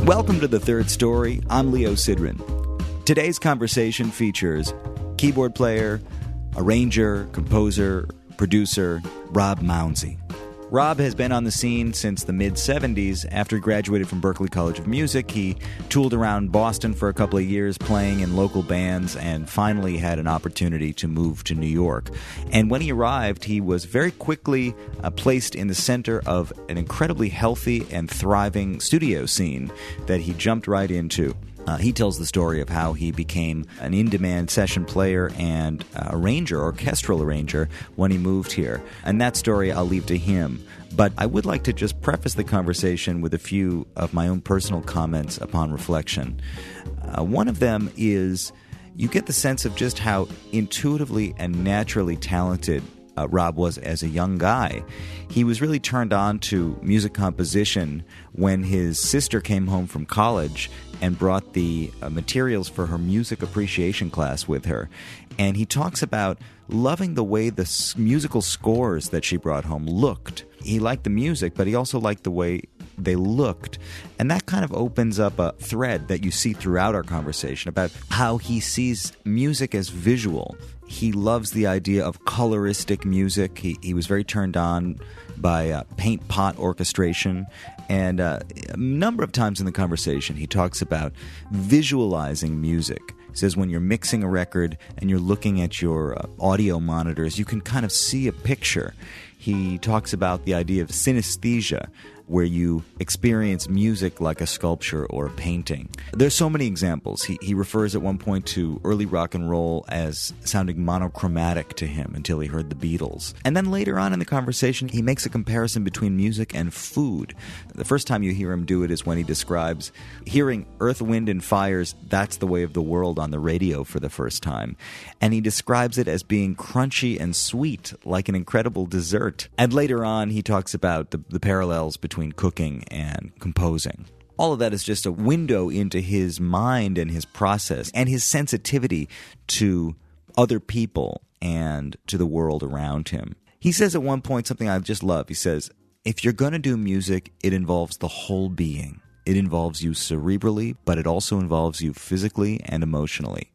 Welcome to The Third Story. I'm Leo Sidran. Today's conversation features keyboard player, arranger, composer, producer, Rob Mounsey. Rob has been on the scene since the mid-'70s. After he graduated from Berklee College of Music, he tooled around Boston for a couple of years playing in local bands and finally had an opportunity to move to New York. And when he arrived, he was very quickly placed in the center of an incredibly healthy and thriving studio scene that he jumped right into. He tells the story of how he became an in-demand session player and arranger, orchestral arranger, when he moved here. And that story I'll leave to him. But I would like to just preface the conversation with a few of my own personal comments upon reflection. One of them is you get the sense of just how intuitively and naturally talented Rob was as a young guy. He was really turned on to music composition when his sister came home from college and brought the materials for her music appreciation class with her. And he talks about loving the way the musical scores that she brought home looked. He liked the music, but he also liked the way they looked. And that kind of opens up a thread that you see throughout our conversation about how he sees music as visual. He loves the idea of coloristic music. He was very turned on by paint pot orchestration. And a number of times in the conversation, he talks about visualizing music. He says when you're mixing a record and you're looking at your audio monitors, you can kind of see a picture. He talks about the idea of synesthesia, where you experience music like a sculpture or a painting. There's so many examples. He refers at one point to early rock and roll as sounding monochromatic to him until he heard the Beatles. And then later on in the conversation, he makes a comparison between music and food. The first time you hear him do it is when he describes hearing Earth, Wind, and Fire's That's the Way of the World on the radio for the first time. And he describes it as being crunchy and sweet, like an incredible dessert. And later on, he talks about the parallels between cooking and composing. All of that is just a window into his mind and his process and his sensitivity to other people and to the world around him. He says at one point something I just love. He says, if you're going to do music, it involves the whole being. It involves you cerebrally, but it also involves you physically and emotionally.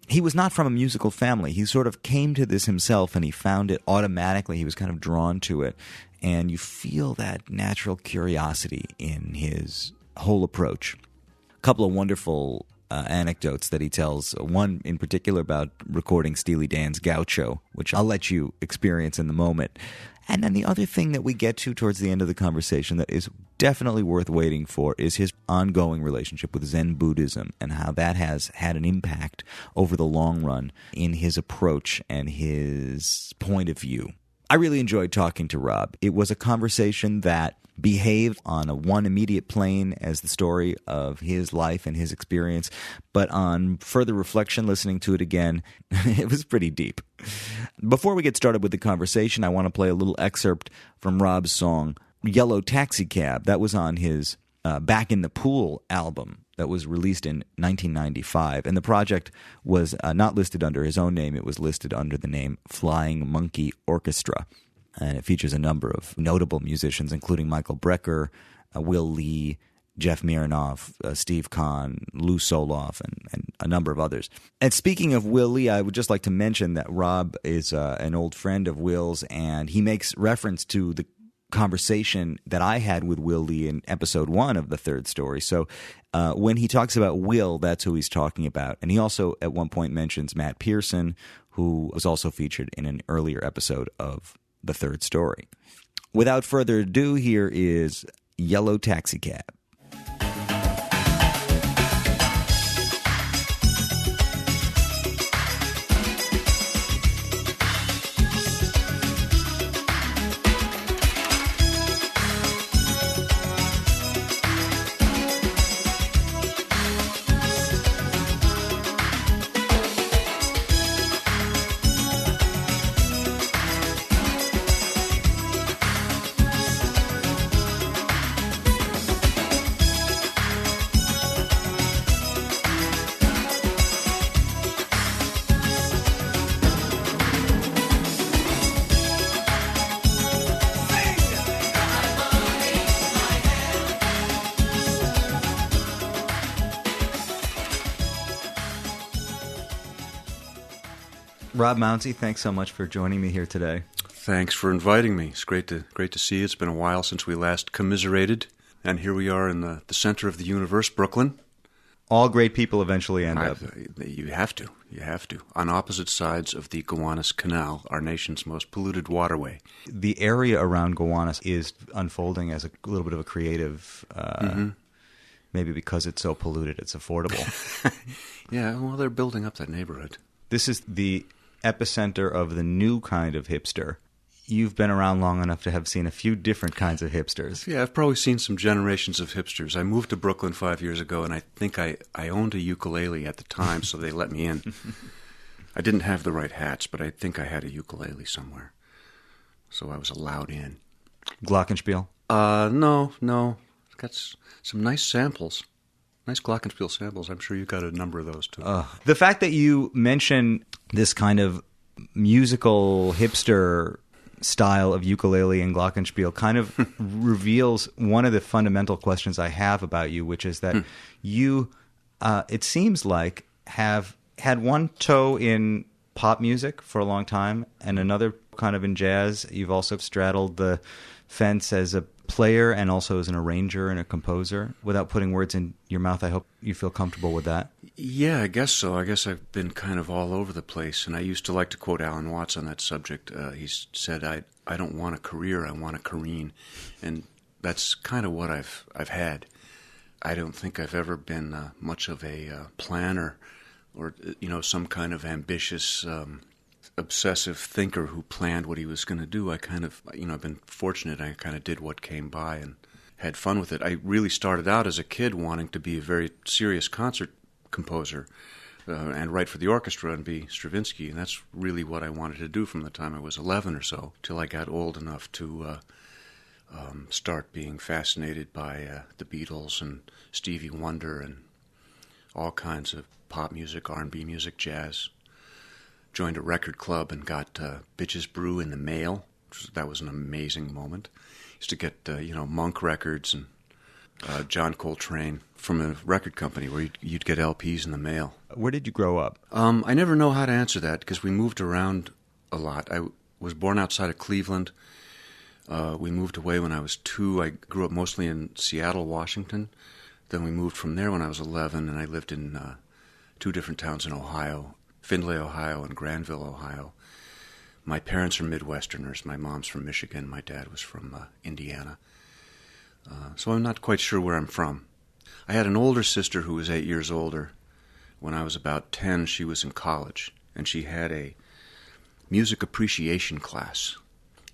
He was not from a musical family. He sort of came to this himself and he found it automatically. He was kind of drawn to it. And you feel that natural curiosity in his whole approach. A couple of wonderful anecdotes that he tells. One in particular about recording Steely Dan's Gaucho, which I'll let you experience in the moment. And then the other thing that we get to towards the end of the conversation that is definitely worth waiting for is his ongoing relationship with Zen Buddhism and how that has had an impact over the long run in his approach and his point of view. I really enjoyed talking to Rob. It was a conversation that behaved on a one immediate plane as the story of his life and his experience, but on further reflection, listening to it again, it was pretty deep. Before we get started with the conversation, I want to play a little excerpt from Rob's song, Yellow Taxicab. That was on his Back in the Pool album that was released in 1995. And the project was not listed under his own name. It was listed under the name Flying Monkey Orchestra. And it features a number of notable musicians, including Michael Brecker, Will Lee, Jeff Mironoff, Steve Kahn, Lou Soloff, and a number of others. And speaking of Will Lee, I would just like to mention that Rob is an old friend of Will's, and he makes reference to the conversation that I had with Will Lee in episode 1 of The Third Story. So when he talks about Will, that's who he's talking about. And he also at one point mentions Matt Pearson, who was also featured in an earlier episode of The Third Story. Without further ado, here is Yellow Taxicab. Rob Mounsey, thanks so much for joining me here today. Thanks for inviting me. It's great to see you. It's been a while since we last commiserated, and here we are in the center of the universe, Brooklyn. All great people eventually end up. You have to. On opposite sides of the Gowanus Canal, our nation's most polluted waterway. The area around Gowanus is unfolding as a little bit of a creative, maybe because it's so polluted, it's affordable. Yeah, well, they're building up that neighborhood. This is the epicenter of the new kind of hipster. You've been around long enough to have seen a few different kinds of hipsters. Yeah, I've probably seen some generations of hipsters. I moved to Brooklyn 5 years ago, and I think I owned a ukulele at the time, so they let me in. I didn't have the right hats, but I think I had a ukulele somewhere, so I was allowed in. Glockenspiel? No. It's got some nice samples. Nice glockenspiel samples. I'm sure you got a number of those, too. The fact that you mention this kind of musical hipster style of ukulele and glockenspiel kind of reveals one of the fundamental questions I have about you, which is that you, it seems like, have had one toe in pop music for a long time and another kind of in jazz. You've also straddled the fence as a player and also as an arranger and a composer. Without putting words in your mouth, I hope you feel comfortable with that. Yeah, I guess so. I guess I've been kind of all over the place, and I used to like to quote Alan Watts on that subject. He said, I don't want a career, I want a careen. And that's kind of what I've had. I don't think I've ever been much of a planner or, some kind of ambitious, obsessive thinker who planned what he was going to do. I kind of, I've been fortunate. I kind of did what came by and had fun with it. I really started out as a kid wanting to be a very serious concert composer and write for the orchestra and be Stravinsky, and that's really what I wanted to do from the time I was 11 or so till I got old enough to start being fascinated by the Beatles and Stevie Wonder and all kinds of pop music, R&B music, jazz. Joined a record club and got Bitches Brew in the mail. That was an amazing moment. Used to get Monk records and John Coltrane from a record company where you'd get LPs in the mail. Where did you grow up? I never know how to answer that because we moved around a lot. I was born outside of Cleveland. We moved away when I was 2. I grew up mostly in Seattle, Washington. Then we moved from there when I was 11, and I lived in 2 different towns in Ohio, Findlay, Ohio, and Granville, Ohio. My parents are Midwesterners. My mom's from Michigan. My dad was from Indiana. So I'm not quite sure where I'm from. I had an older sister who was 8 years older. When I was about 10, she was in college, and she had a music appreciation class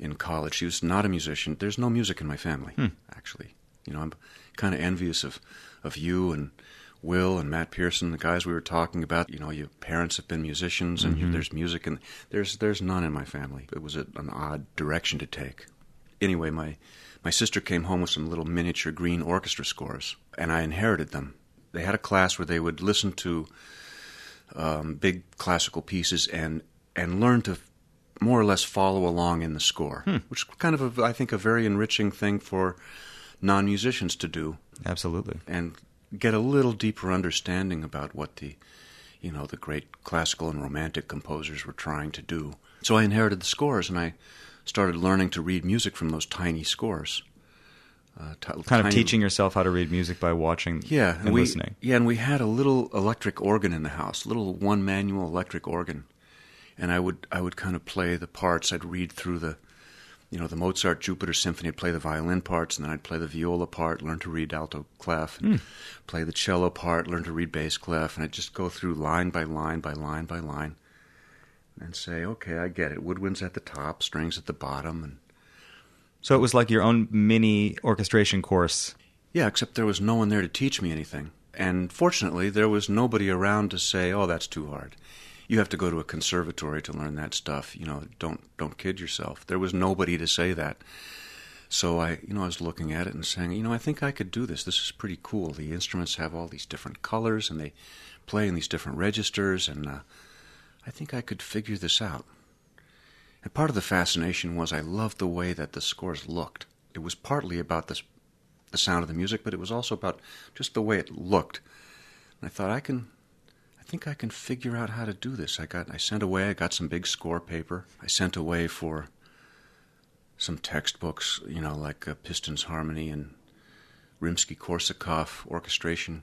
in college. She was not a musician. There's no music in my family, actually. I'm kind of envious of you and Will and Matt Pearson, the guys we were talking about. Your parents have been musicians, and there's music, and there's none in my family. It was an odd direction to take. Anyway, my sister came home with some little miniature green orchestra scores, and I inherited them. They had a class where they would listen to big classical pieces and learn to more or less follow along in the score, which is kind of, I think, a very enriching thing for non-musicians to do. Absolutely. And get a little deeper understanding about what the great classical and romantic composers were trying to do. So I inherited the scores, and I started learning to read music from those tiny scores. Kind of teaching yourself how to read music by watching and listening. Yeah, and we had a little electric organ in the house, a little one-manual electric organ. And I would kind of play the parts. I'd read through the Mozart Jupiter Symphony. I'd play the violin parts, and then I'd play the viola part, learn to read alto clef, and play the cello part, learn to read bass clef, and I'd just go through line by line by line by line and say, okay, I get it. Woodwinds at the top, strings at the bottom. And so it was like your own mini orchestration course. Yeah, except there was no one there to teach me anything. And fortunately, there was nobody around to say, oh, that's too hard. You have to go to a conservatory to learn that stuff. Don't kid yourself. There was nobody to say that. So I was looking at it and saying, I think I could do this. This is pretty cool. The instruments have all these different colors, and they play in these different registers, and I think I could figure this out. And part of the fascination was I loved the way that the scores looked. It was partly about the sound of the music, but it was also about just the way it looked. And I thought, I think I can figure out how to do this. I got some big score paper. I sent away for some textbooks, like Pistons Harmony and Rimsky-Korsakov Orchestration,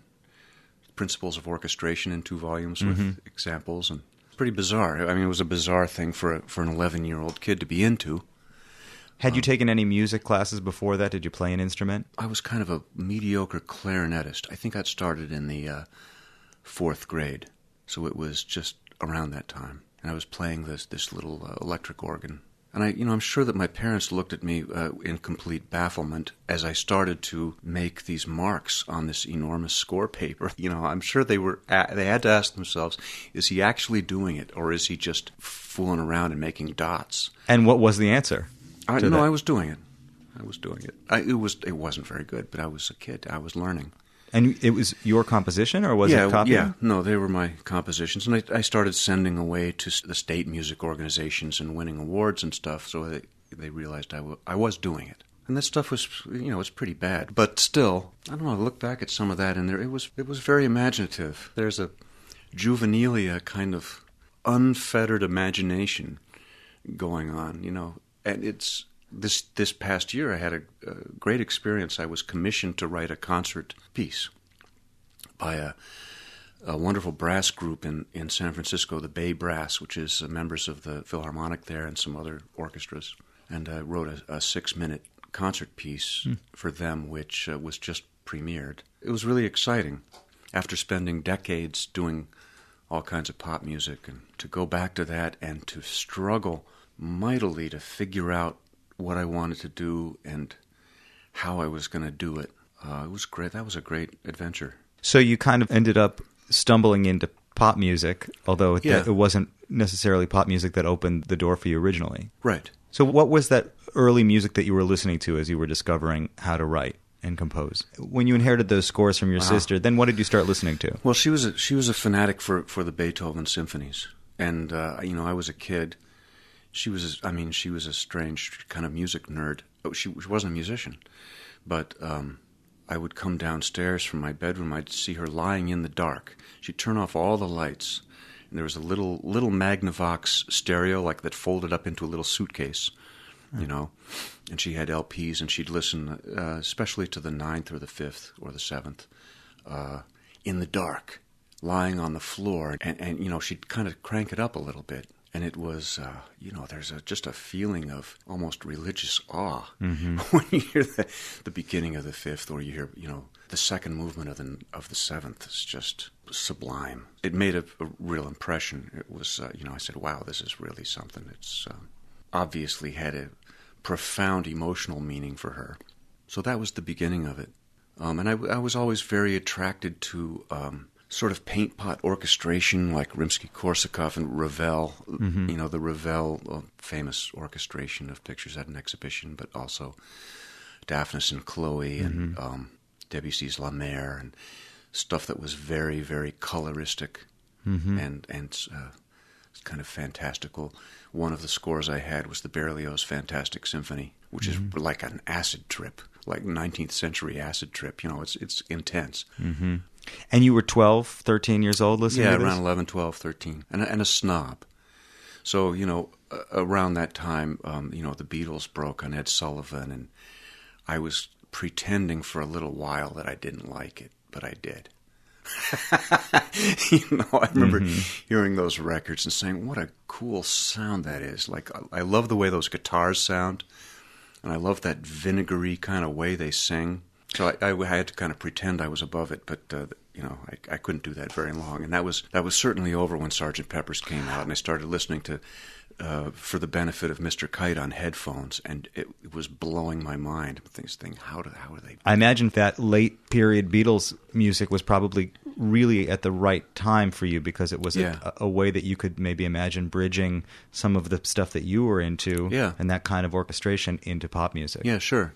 Principles of Orchestration in 2 volumes with examples, and it's pretty bizarre. I mean, it was a bizarre thing for an 11-year-old kid to be into. Had you taken any music classes before that? Did you play an instrument? I was kind of a mediocre clarinetist. I think I'd started in the 4th grade, so it was just around that time. And I was playing this little electric organ. And I'm sure that my parents looked at me in complete bafflement as I started to make these marks on this enormous score paper. I'm sure they had to ask themselves, is he actually doing it, or is he just fooling around and making dots? And what was the answer? I was doing it. It wasn't very good, but I was a kid. I was learning. And it was your composition, or was it copying? Yeah, no, they were my compositions. And I started sending away to the state music organizations and winning awards and stuff, so they realized I was doing it. And that stuff was, was pretty bad. But still, I don't know, I look back at some of that, and it was very imaginative. There's a juvenilia kind of unfettered imagination going on, And it's... This past year, I had a great experience. I was commissioned to write a concert piece by a wonderful brass group in San Francisco, the Bay Brass, which is members of the Philharmonic there and some other orchestras. And I wrote a 6-minute concert piece for them, which was just premiered. It was really exciting. After spending decades doing all kinds of pop music, and to go back to that and to struggle mightily to figure out what I wanted to do and how I was going to do it. It was great. That was a great adventure. So you kind of ended up stumbling into pop music, although it wasn't necessarily pop music that opened the door for you originally. Right. So what was that early music that you were listening to as you were discovering how to write and compose? When you inherited those scores from your sister, then what did you start listening to? Well, she was a fanatic for the Beethoven symphonies, and I was a kid. She was a strange kind of music nerd. She wasn't a musician, but I would come downstairs from my bedroom. I'd see her lying in the dark. She'd turn off all the lights, and there was a little Magnavox stereo that folded up into a little suitcase, and she had LPs, and she'd listen, especially to the 9th or the 5th or the 7th, in the dark, lying on the floor, and she'd kind of crank it up a little bit. And it was, there's just a feeling of almost religious awe when you hear the beginning of the 5th, or you hear, the second movement of the 7th. It's just sublime. It made a real impression. It was, I said, wow, this is really something. It's obviously had a profound emotional meaning for her. So that was the beginning of it. And I was always very attracted to sort of paint pot orchestration like Rimsky-Korsakov and Ravel, the Ravel famous orchestration of pictures at an exhibition, but also Daphnis and Chloe and Debussy's La Mer, and stuff that was very, very coloristic and kind of fantastical. One of the scores I had was the Berlioz Fantastic Symphony, which is like an acid trip, like 19th century acid trip. It's intense. And you were 12, 13 years old listening to this? Yeah, around 11, 12, 13. And a snob. So, around that time, the Beatles broke on Ed Sullivan, and I was pretending for a little while that I didn't like it, but I did. I remember hearing those records and saying, what a cool sound that is. I love the way those guitars sound, and I love that vinegary kind of way they sing. So I had to kind of pretend I was above it, but I couldn't do that very long. And that was certainly over when Sgt. Pepper's came out, and I started listening to For the Benefit of Mr. Kite on headphones, and it was blowing my mind. Thinking, how are they? I imagine that late period Beatles music was probably really at the right time for you, because it was a way that you could maybe imagine bridging some of the stuff that you were into and that kind of orchestration into pop music. Yeah, sure.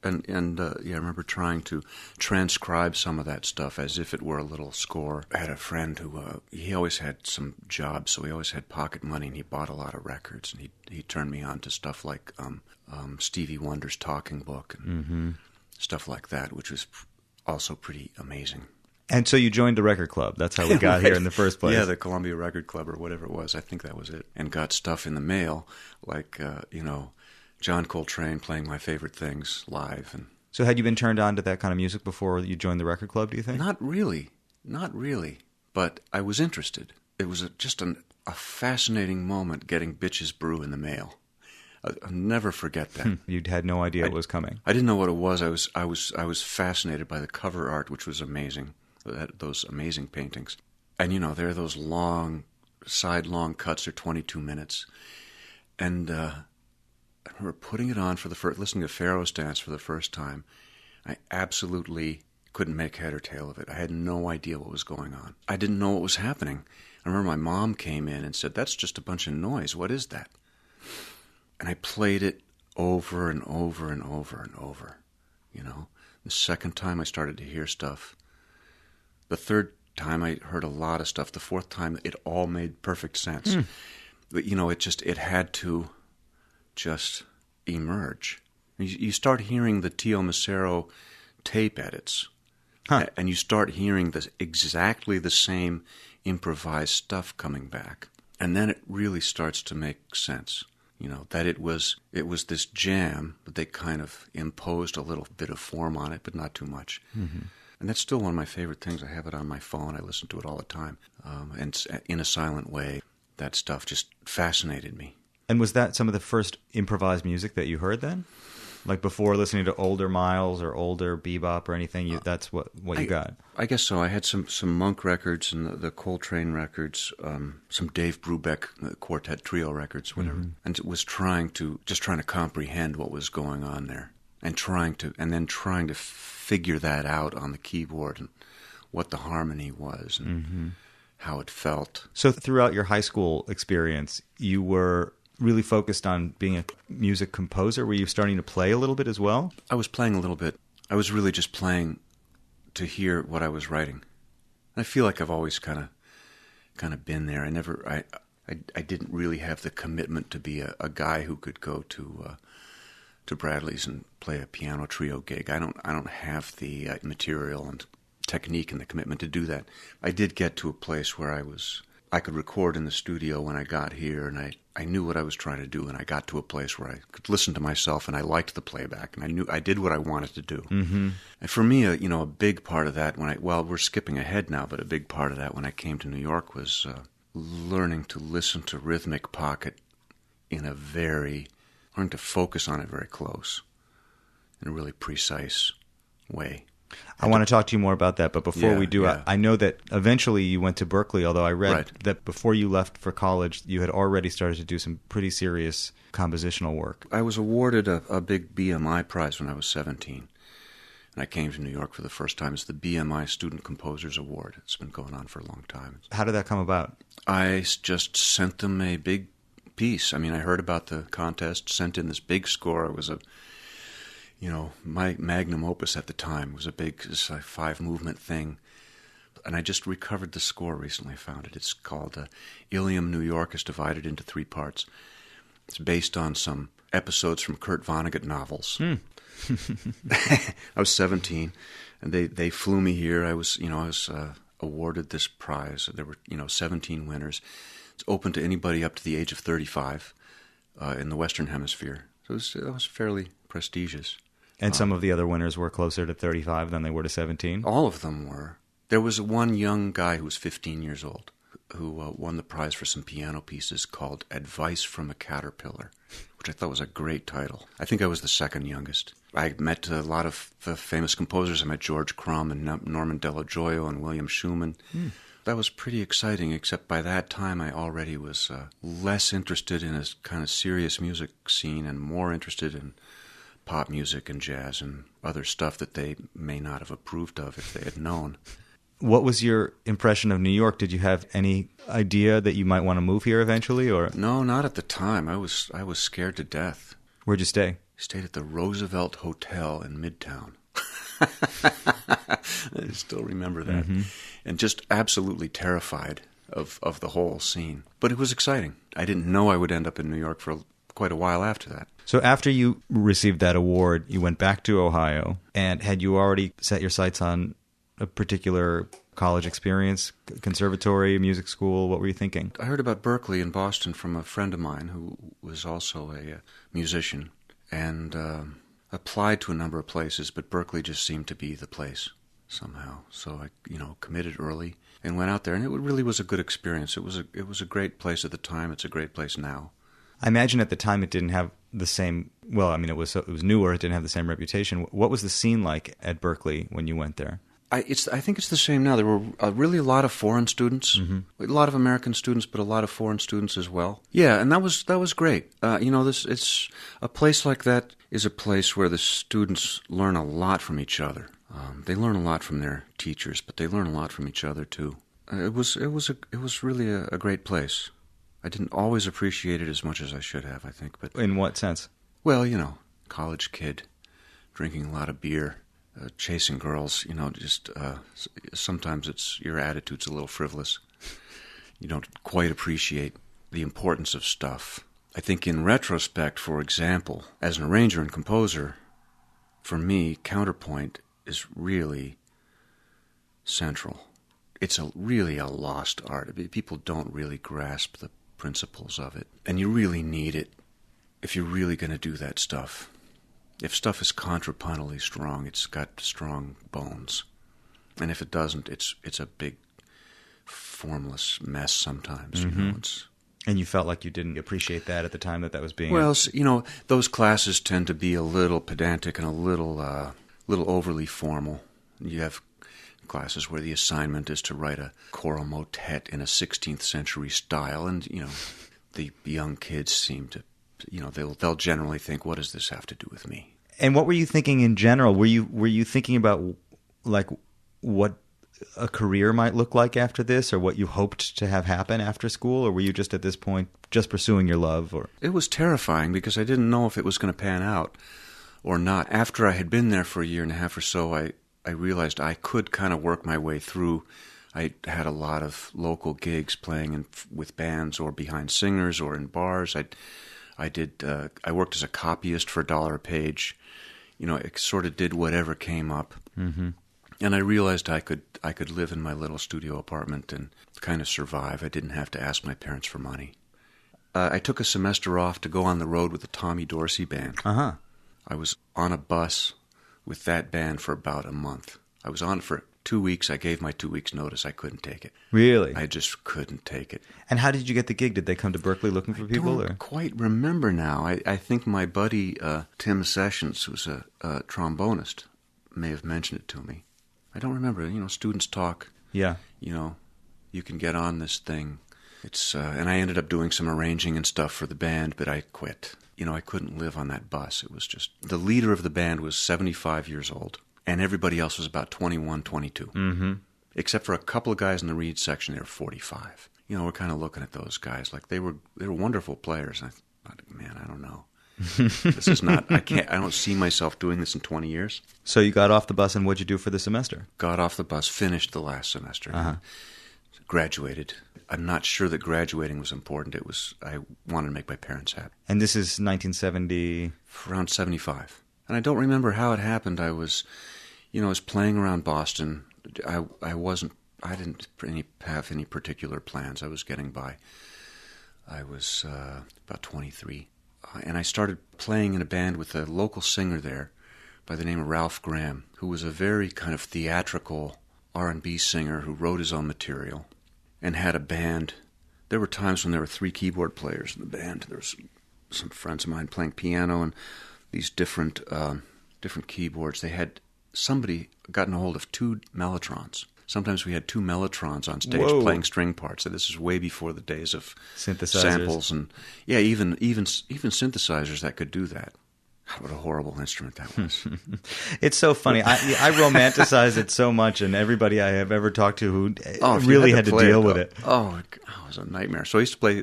And I remember trying to transcribe some of that stuff as if it were a little score. I had a friend who, he always had some jobs, so he always had pocket money, and he bought a lot of records, and he turned me on to stuff like Stevie Wonder's Talking Book and stuff like that, which was also pretty amazing. And so you joined the record club. That's how we got here in the first place. Yeah, the Columbia Record Club or whatever it was. I think that was it. And got stuff in the mail, like, John Coltrane playing my favorite things live. And So had you been turned on to that kind of music before you joined the record club, do you think? Not really. But I was interested. It was just a fascinating moment getting Bitches Brew in the mail. I'll never forget that. You'd had no idea it was coming. I didn't know what it was. I was fascinated by the cover art, which was amazing. Those amazing paintings. And there are those long cuts. They're 22 minutes. And I remember putting it on listening to Pharaoh's Dance for the first time. I absolutely couldn't make head or tail of it. I had no idea what was going on. I didn't know what was happening. I remember my mom came in and said, "That's just a bunch of noise. What is that?" And I played it over and over and over and over. The second time I started to hear stuff. The third time I heard a lot of stuff. The fourth time it all made perfect sense. But it had to just emerge. You start hearing the Tio Macero tape edits. And you start hearing exactly the same improvised stuff coming back. And then it really starts to make sense. That it was this jam, but they kind of imposed a little bit of form on it, but not too much. Mm-hmm. And that's still one of my favorite things. I have it on my phone. I listen to it all the time. And in a silent way, that stuff just fascinated me. And was that some of the first improvised music that you heard then? Like before listening to older Miles or older bebop or anything, that's what you got? I guess so. I had some Monk records and the Coltrane records, some Dave Brubeck quartet trio records, whatever. Mm-hmm. And it was trying to comprehend what was going on there and then trying to figure that out on the keyboard and what the harmony was and how it felt. So throughout your high school experience, you were really focused on being a music composer? Were you starting to play a little bit as well? I was playing a little bit. I was really just playing to hear what I was writing. I feel like I've always kind of been there. I didn't really have the commitment to be a guy who could go to Bradley's and play a piano trio gig. I don't have the material and technique and the commitment to do that. I did get to a place where I could record in the studio when I got here, and I knew what I was trying to do, and I got to a place where I could listen to myself, and I liked the playback, and I knew I did what I wanted to do. Mm-hmm. And for me, a big part of that we're skipping ahead now, but a big part of that when I came to New York was learning to listen to rhythmic pocket learning to focus on it very close, in a really precise way. I want to talk to you more about that, but before we do, I know that eventually you went to Berkeley, although I read that before you left for college, you had already started to do some pretty serious compositional work. I was awarded a big BMI prize when I was 17, and I came to New York for the first time. It's the BMI Student Composers Award. It's been going on for a long time. How did that come about? I just sent them a big piece. I heard about the contest, sent in this big score. It was my magnum opus at the time was a big 5-movement thing. And I just recovered the score recently. I found it. It's called Ilium, New York is divided into 3 parts. It's based on some episodes from Kurt Vonnegut novels. I was 17, and they flew me here. I was awarded this prize. There were 17 winners. It's open to anybody up to the age of 35 in the Western Hemisphere. So it was fairly prestigious. And some of the other winners were closer to 35 than they were to 17? All of them were. There was one young guy who was 15 years old who won the prize for some piano pieces called Advice from a Caterpillar, which I thought was a great title. I think I was the second youngest. I met a lot of the famous composers. I met George Crumb and Norman Dello Gioia and William Schumann. That was pretty exciting, except by that time I already was less interested in a kind of serious music scene and more interested in pop music and jazz and other stuff that they may not have approved of if they had known. What was your impression of New York? Did you have any idea that you might want to move here eventually, or? No, not at the time. I was scared to death. Where'd you stay? I stayed at the Roosevelt Hotel in Midtown. I still remember that. Mm-hmm. And just absolutely terrified of the whole scene. But it was exciting. I didn't know I would end up in New York for quite a while after that. So after you received that award, you went back to Ohio, and had you already set your sights on a particular college experience, conservatory, music school? What were you thinking? I heard about Berkeley in Boston from a friend of mine who was also a musician, and applied to a number of places, but Berkeley just seemed to be the place somehow. So I, committed early and went out there, and it really was a good experience. It was a great place at the time. It's a great place now. I imagine at the time it didn't have the same. Well, I mean, it was newer. It didn't have the same reputation. What was the scene like at Berkeley when you went there? I think it's the same now. There were really a lot of foreign students, a lot of American students, but a lot of foreign students as well. Yeah, and that was great. It's a place like that is a place where the students learn a lot from each other. They learn a lot from their teachers, but they learn a lot from each other too. It was really a great place. I didn't always appreciate it as much as I should have, I think. But in what sense? Well, college kid, drinking a lot of beer. Chasing girls, sometimes your attitude's a little frivolous. You don't quite appreciate the importance of stuff. I think in retrospect, for example, as an arranger and composer, for me, counterpoint is really central. It's really a lost art. People don't really grasp the principles of it, and you really need it if you're really going to do that stuff. If stuff is contrapuntally strong, it's got strong bones. And if it doesn't, it's a big, formless mess sometimes. And you felt like you didn't appreciate that at the time that was being... Well, those classes tend to be a little pedantic and a little overly formal. You have classes where the assignment is to write a choral motet in a 16th century style, and, the young kids seem to... they'll generally think, what does this have to do with me? And what were you thinking in general? Were you thinking about like what a career might look like after this, or what you hoped to have happen after school, or were you just at this point just pursuing your love? Or it was terrifying because I didn't know if it was going to pan out or not. After I had been there for a year and a half or so, I realized I could kind of work my way through. I had a lot of local gigs playing with bands or behind singers or in bars. I worked as a copyist for $1 a page. I sort of did whatever came up. Mm-hmm. And I realized I could live in my little studio apartment and kind of survive. I didn't have to ask my parents for money. I took a semester off to go on the road with the Tommy Dorsey Band. Uh-huh. I was on a bus with that band for about a month. I was on it for 2 weeks. I gave my 2 weeks notice. I couldn't take it. Really? I just couldn't take it. And how did you get the gig? Did they come to Berkeley looking for people? I don't quite remember now. I think my buddy Tim Sessions, who's a trombonist, may have mentioned it to me. I don't remember. Students talk. Yeah. You can get on this thing. It's and I ended up doing some arranging and stuff for the band, but I quit. I couldn't live on that bus. It was just... The leader of the band was 75 years old. And everybody else was about 21, 22. Mm-hmm. Except for a couple of guys in the reed section, they were 45. We're kind of looking at those guys like they were wonderful players. And I thought, man, I don't know. This is not... I don't see myself doing this in 20 years. So you got off the bus, and what'd you do for the semester? Got off the bus, finished the last semester, uh-huh. Graduated. I'm not sure that graduating was important. I wanted to make my parents happy. And this is 1970? Around 75. And I don't remember how it happened. I was playing around Boston. I didn't have any particular plans. I was getting by. I was about 23. And I started playing in a band with a local singer there by the name of Ralph Graham, who was a very kind of theatrical R&B singer who wrote his own material and had a band. There were times when there were 3 keyboard players in the band. There was some friends of mine playing piano and these different keyboards. They had somebody gotten a hold of 2 mellotrons. Sometimes we had 2 mellotrons on stage. Whoa. Playing string parts. So this is way before the days of synthesizers. Samples and even synthesizers that could do that. What a horrible instrument that was. It's so funny. I romanticize it so much, and everybody I have ever talked to who really had to deal with it. Oh, it was a nightmare. So I used to play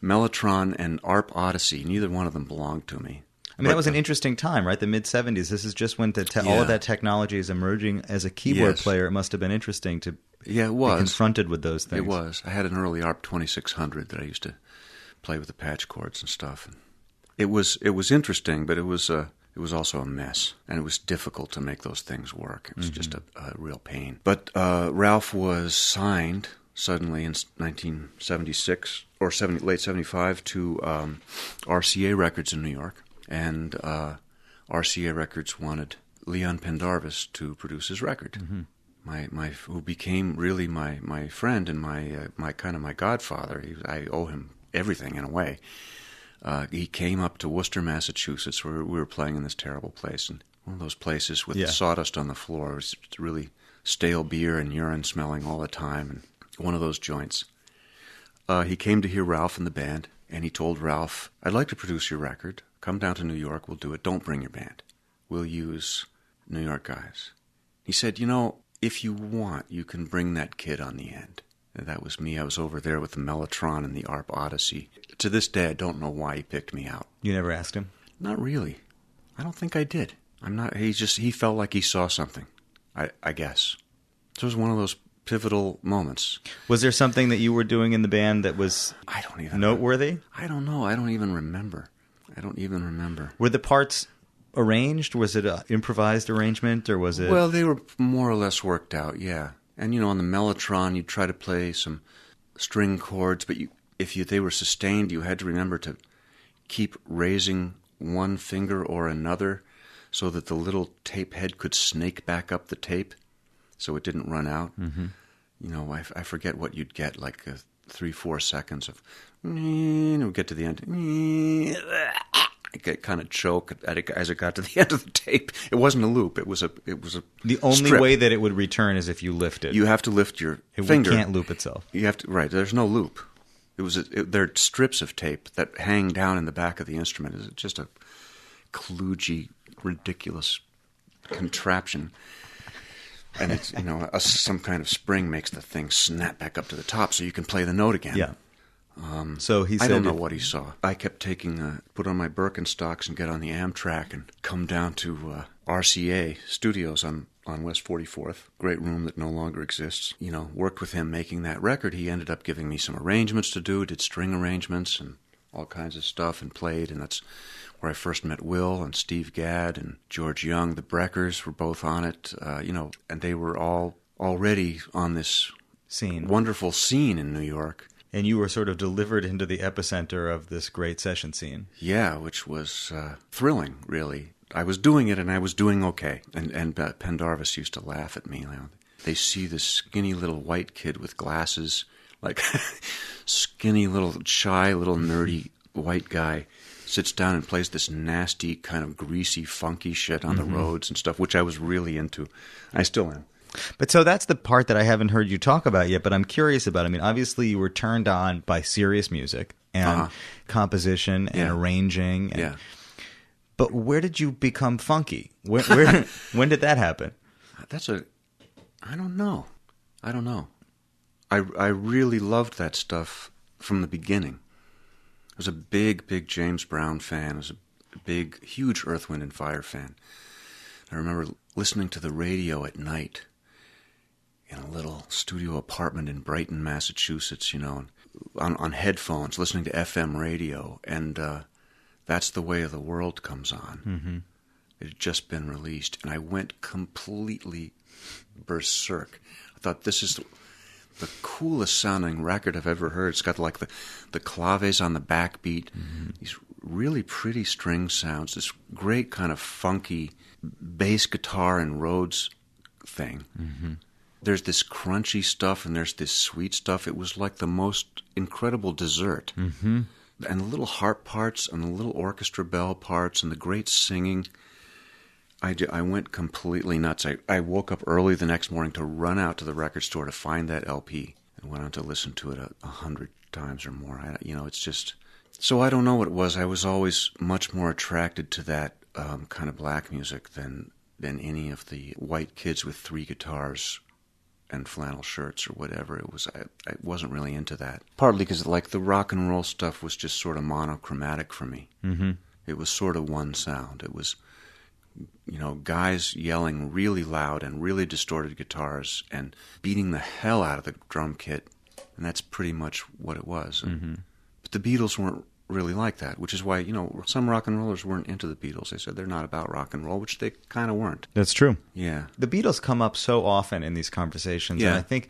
Mellotron and ARP Odyssey. Neither one of them belonged to me. I mean, that was an interesting time, right? The mid-'70s. This is just when all of that technology is emerging. As a keyboard player, it must have been interesting to be confronted with those things. It was. I had an early ARP 2600 that I used to play with the patch chords and stuff. It was interesting, but it was It was also a mess, and it was difficult to make those things work. It was just a real pain. But Ralph was signed suddenly in 1976, or late 75, to RCA Records in New York, and RCA Records wanted Leon Pendarvis to produce his record. Who became really my friend and my kind of my godfather. I owe him everything in a way. He came up to Worcester, Massachusetts, where we were playing in this terrible place, and one of those places with sawdust on the floor. It was really stale beer and urine smelling all the time, and one of those joints. He came to hear Ralph and the band, and he told Ralph, "I'd like to produce your record. Come down to New York, we'll do it. Don't bring your band. We'll use New York guys." He said, "If you want, you can bring that kid on the end." And that was me. I was over there with the Mellotron and the ARP Odyssey. To this day, I don't know why he picked me out. You never asked him? Not really. I don't think I did. He felt like he saw something, I guess. So it was one of those pivotal moments. Was there something that you were doing in the band that was noteworthy? I don't know. I don't even remember. Were the parts arranged? Was it an improvised arrangement, or was it... Well, they were more or less worked out, yeah. And, on the Mellotron, you'd try to play some string chords, but if they were sustained, you had to remember to keep raising one finger or another so that the little tape head could snake back up the tape so it didn't run out. I forget what you'd get, like 3-4 seconds of... And it would get to the end... It got kind of choke as it got to the end of the tape. It wasn't a loop. It was a. The only strip. way that it would return is if you lift it. You have to lift your finger. It can't loop itself. You have to. Right. There's no loop. They're strips of tape that hang down in the back of the instrument. It's just a kludgy, ridiculous contraption. And it's some kind of spring makes the thing snap back up to the top so you can play the note again. Yeah. So he said, I don't know what he saw. I kept put on my Birkenstocks and get on the Amtrak and come down to RCA Studios on West 44th. Great room that no longer exists. Worked with him making that record. He ended up giving me some arrangements to do, did string arrangements and all kinds of stuff and played. And that's where I first met Will and Steve Gadd and George Young. The Breckers were both on it, and they were all already on this wonderful scene in New York. And you were sort of delivered into the epicenter of this great session scene. Yeah, which was thrilling, really. I was doing it, and I was doing okay. And Pendarvis used to laugh at me. They see this skinny little white kid with glasses, like skinny little, shy, little nerdy white guy, sits down and plays this nasty, kind of greasy, funky shit on the roads and stuff, which I was really into. I still am. But so that's the part that I haven't heard you talk about yet, but I'm curious about. I mean, obviously you were turned on by serious music and composition and arranging. But where did you become funky? When did that happen? I don't know. I really loved that stuff from the beginning. I was a big, big James Brown fan. I was a big, huge Earth, Wind & Fire fan. I remember listening to the radio at night in a little studio apartment in Brighton, Massachusetts, on headphones, listening to FM radio, and That's the Way of the World comes on. It had just been released, and I went completely berserk. I thought, this is the coolest sounding record I've ever heard. It's got like the claves on the backbeat, these really pretty string sounds, this great kind of funky bass guitar and Rhodes thing. There's this crunchy stuff and there's this sweet stuff. It was like the most incredible dessert. And the little harp parts and the little orchestra bell parts and the great singing. I went completely nuts. I woke up early the next morning to run out to the record store to find that LP and went on to listen to it 100 times or more. It's just... So I don't know what it was. I was always much more attracted to that kind of black music than any of the white kids with 3 guitars and flannel shirts or whatever. It was. I wasn't really into that. Partly because the rock and roll stuff was just sort of monochromatic for me. It was sort of one sound. It was, guys yelling really loud and really distorted guitars and beating the hell out of the drum kit, and that's pretty much what it was. But the Beatles weren't really like that, which is why, some rock and rollers weren't into the Beatles. They said they're not about rock and roll, which they kind of weren't. That's true. Yeah. The Beatles come up so often in these conversations, Yeah. and I think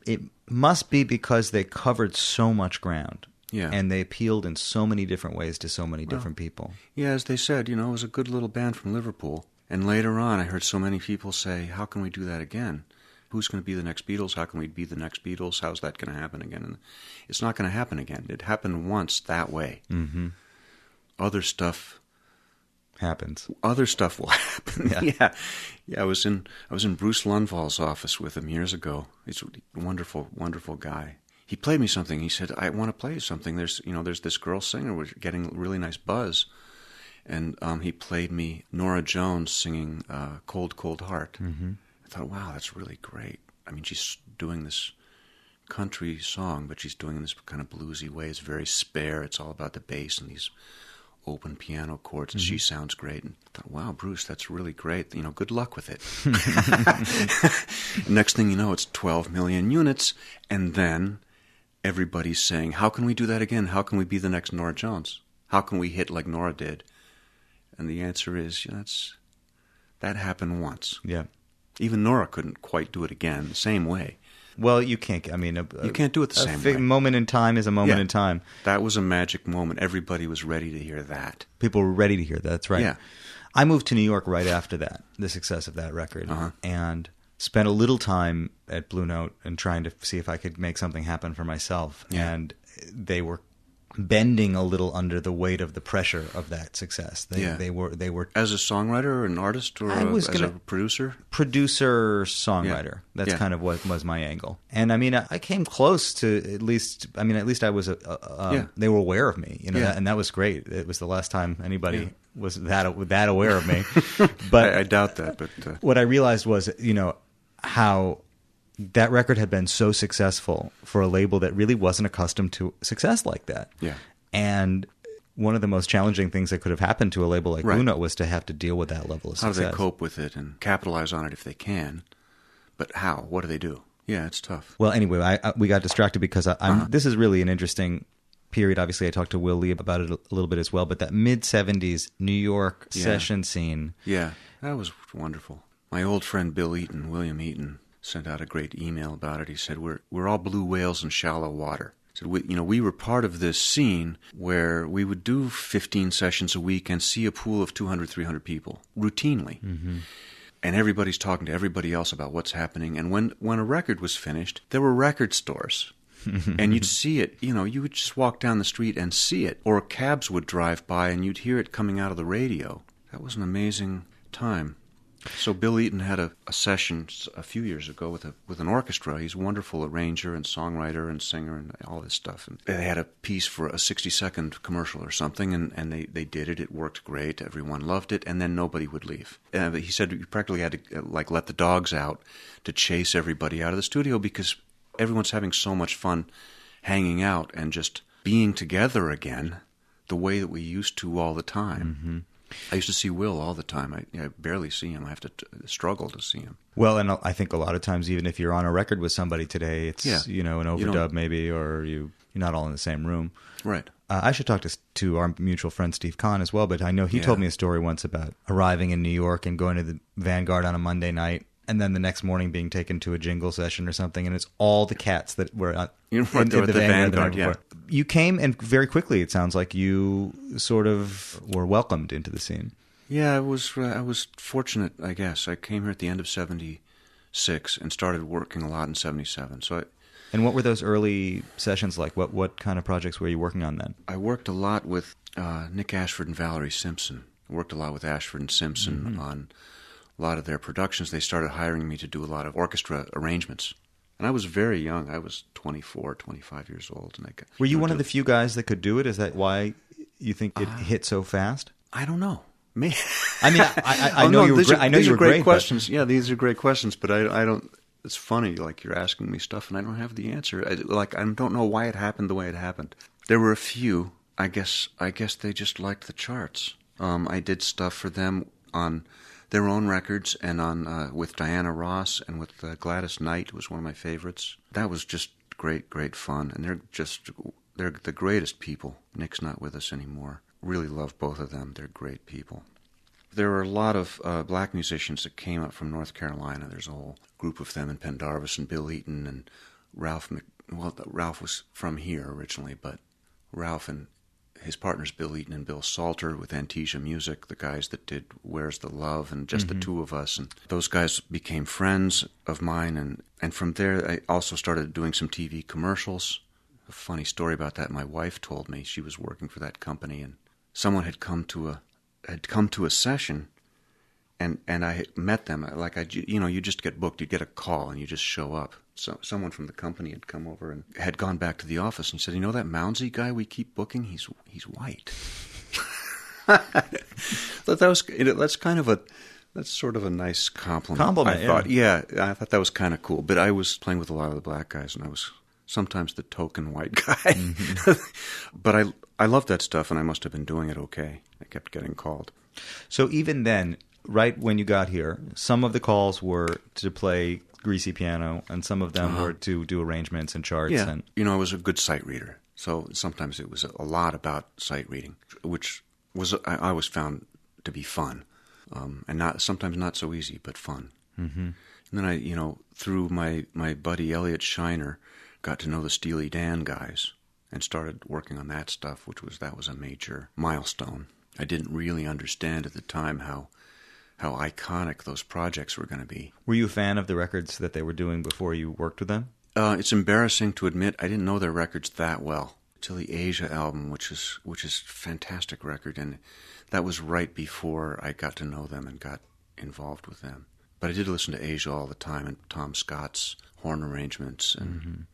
it must be because they covered so much ground. Yeah. And they appealed in so many different ways to so many different people. Yeah, as they said, it was a good little band from Liverpool. And later on, I heard so many people say, how can we do that again? Who's going to be the next Beatles? How can we be the next Beatles? How's that going to happen again? And it's not going to happen again. It happened once that way. Mm-hmm. Other stuff happens. Other stuff will happen. Yeah. Yeah. I was in Bruce Lundvall's office with him years ago. He's a wonderful, wonderful guy. He played me something. He said, I want to play you something. There's this girl singer. We're getting really nice buzz. And he played me Nora Jones singing Cold, Cold Heart. Mm-hmm. I thought, wow, that's really great. I mean, she's doing this country song, but she's doing it in this kind of bluesy way. It's very spare. It's all about the bass and these open piano chords. And she sounds great. And I thought, wow, Bruce, that's really great. Good luck with it. Next thing you know, it's 12 million units. And then everybody's saying, how can we do that again? How can we be the next Nora Jones? How can we hit like Nora did? And the answer is, that happened once. Yeah. Even Nora couldn't quite do it again the same way. Well, you can't. I mean, you can't do it the same way. A moment in time is a moment in time. That was a magic moment. Everybody was ready to hear that. People were ready to hear that. That's right. Yeah. I moved to New York right after that, the success of that record, and spent a little time at Blue Note and trying to see if I could make something happen for myself. Yeah. And they were bending a little under the weight of the pressure of that success. They were as a songwriter or an artist or as a producer? Producer-songwriter. Yeah. That's kind of what was my angle. And I mean, I came close to at least I was they were aware of me, and that was great. It was the last time anybody was that aware of me. But I doubt that, but what I realized was, how that record had been so successful for a label that really wasn't accustomed to success like that. Yeah. And one of the most challenging things that could have happened to a label like Blue Note was to have to deal with that level of success. How do they cope with it and capitalize on it if they can? But how? What do they do? Yeah, it's tough. Well, anyway, we got distracted because this is really an interesting period. Obviously, I talked to Will Lee about it a little bit as well, but that mid-'70s New York session scene. Yeah, that was wonderful. My old friend Bill Eaton, William Eaton, sent out a great email about it. He said, we're all blue whales in shallow water. He said, we were part of this scene where we would do 15 sessions a week and see a pool of 200, 300 people routinely. Mm-hmm. And everybody's talking to everybody else about what's happening. And when a record was finished, there were record stores. And you'd see it, you would just walk down the street and see it. Or cabs would drive by and you'd hear it coming out of the radio. That was an amazing time. So Bill Eaton had a session a few years ago with an orchestra. He's a wonderful arranger and songwriter and singer and all this stuff. And they had a piece for a 60-second commercial or something, and they did it. It worked great. Everyone loved it, and then nobody would leave. He said you practically had to let the dogs out to chase everybody out of the studio because everyone's having so much fun hanging out and just being together again the way that we used to all the time. Mm-hmm. I used to see Will all the time. I barely see him. I have to struggle to see him. Well, and I think a lot of times, even if you're on a record with somebody today, it's an overdub maybe, or you're not all in the same room. Right. I should talk to our mutual friend Steve Kahn as well, but I know he told me a story once about arriving in New York and going to the Vanguard on a Monday night, and then the next morning being taken to a jingle session or something, and it's all the cats that were in the Vanguard. Yeah. You came, and very quickly, it sounds like you sort of were welcomed into the scene. Yeah, I was fortunate, I guess. I came here at the end of '76 and started working a lot in '77. And what were those early sessions like? What kind of projects were you working on then? I worked a lot with Nick Ashford and Valerie Simpson. I worked a lot with Ashford and Simpson on a lot of their productions. They started hiring me to do a lot of orchestra arrangements. And I was very young. I was 24, 25 years old. And were you one of the few guys that could do it? Is that why you think it hit so fast? I don't know. Me. I mean, I know you were. I know you were great questions. Yeah, these are great questions. But I don't. It's funny. Like you're asking me stuff, and I don't have the answer. I don't know why it happened the way it happened. There were a few. I guess they just liked the charts. I did stuff for them on their own records and on with Diana Ross and with Gladys Knight was one of my favorites. That was just great fun, and they're just they're the greatest people. Nick's not with us anymore. Really love both of them. They're great people. There were a lot of black musicians that came up from North Carolina. There's a whole group of them in Pendarvis, and Bill Eaton and Ralph. Ralph was from here originally, but Ralph and his partners Bill Eaton and Bill Salter with Antesia Music, the guys that did Where's the Love, and just the two of us. And those guys became friends of mine, and from there I also started doing some TV commercials. A funny story about that, my wife told me. She was working for that company, and someone had come to a session, and I had met them. You just get booked, you get a call, and you just show up. So someone from the company had come over and had gone back to the office and said, "You know that Mounsey guy we keep booking? He's white." That's sort of a nice compliment. I thought, I thought that was kind of cool. But I was playing with a lot of the black guys, and I was sometimes the token white guy. But I loved that stuff, and I must have been doing it okay. I kept getting called. So even then, right when you got here, some of the calls were to play greasy piano, and some of them were to do arrangements and charts. Yeah, and I was a good sight reader, so sometimes it was a lot about sight reading, which I always found to be fun, and sometimes not so easy, but fun. Mm-hmm. And then I, through my buddy Elliot Shiner, got to know the Steely Dan guys and started working on that stuff, that was a major milestone. I didn't really understand at the time how iconic those projects were going to be. Were you a fan of the records that they were doing before you worked with them? It's embarrassing to admit I didn't know their records that well till the Asia album, which is a fantastic record, and that was right before I got to know them and got involved with them. But I did listen to Asia all the time, and Tom Scott's horn arrangements, and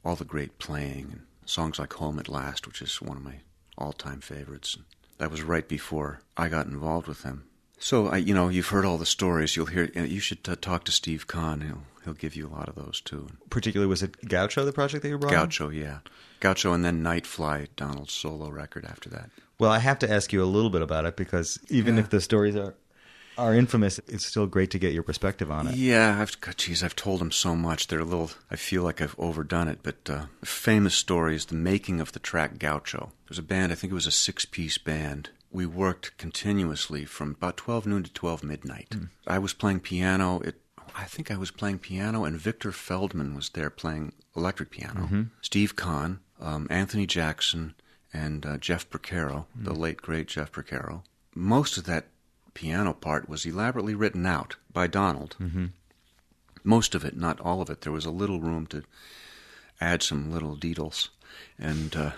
all the great playing, and songs like Home at Last, which is one of my all-time favorites. That was right before I got involved with them. So, you've heard all the stories. You'll hear. You should talk to Steve Kahn. He'll give you a lot of those, too. Particularly, was it Gaucho, the project that you brought Gaucho, yeah. Gaucho, and then Nightfly, Donald's solo record after that. Well, I have to ask you a little bit about it, because even if the stories are infamous, it's still great to get your perspective on it. Yeah, I've told them so much. I feel like I've overdone it, but the famous story is the making of the track Gaucho. There's a band, I think it was a 6-piece band. We worked continuously from about 12 noon to 12 midnight. I was playing piano. I think I was playing piano, and Victor Feldman was there playing electric piano. Steve Kahn, Anthony Jackson, and Jeff Porcaro, the late, great Jeff Porcaro. Most of that piano part was elaborately written out by Donald. Most of it, not all of it. There was a little room to add some little deedles. And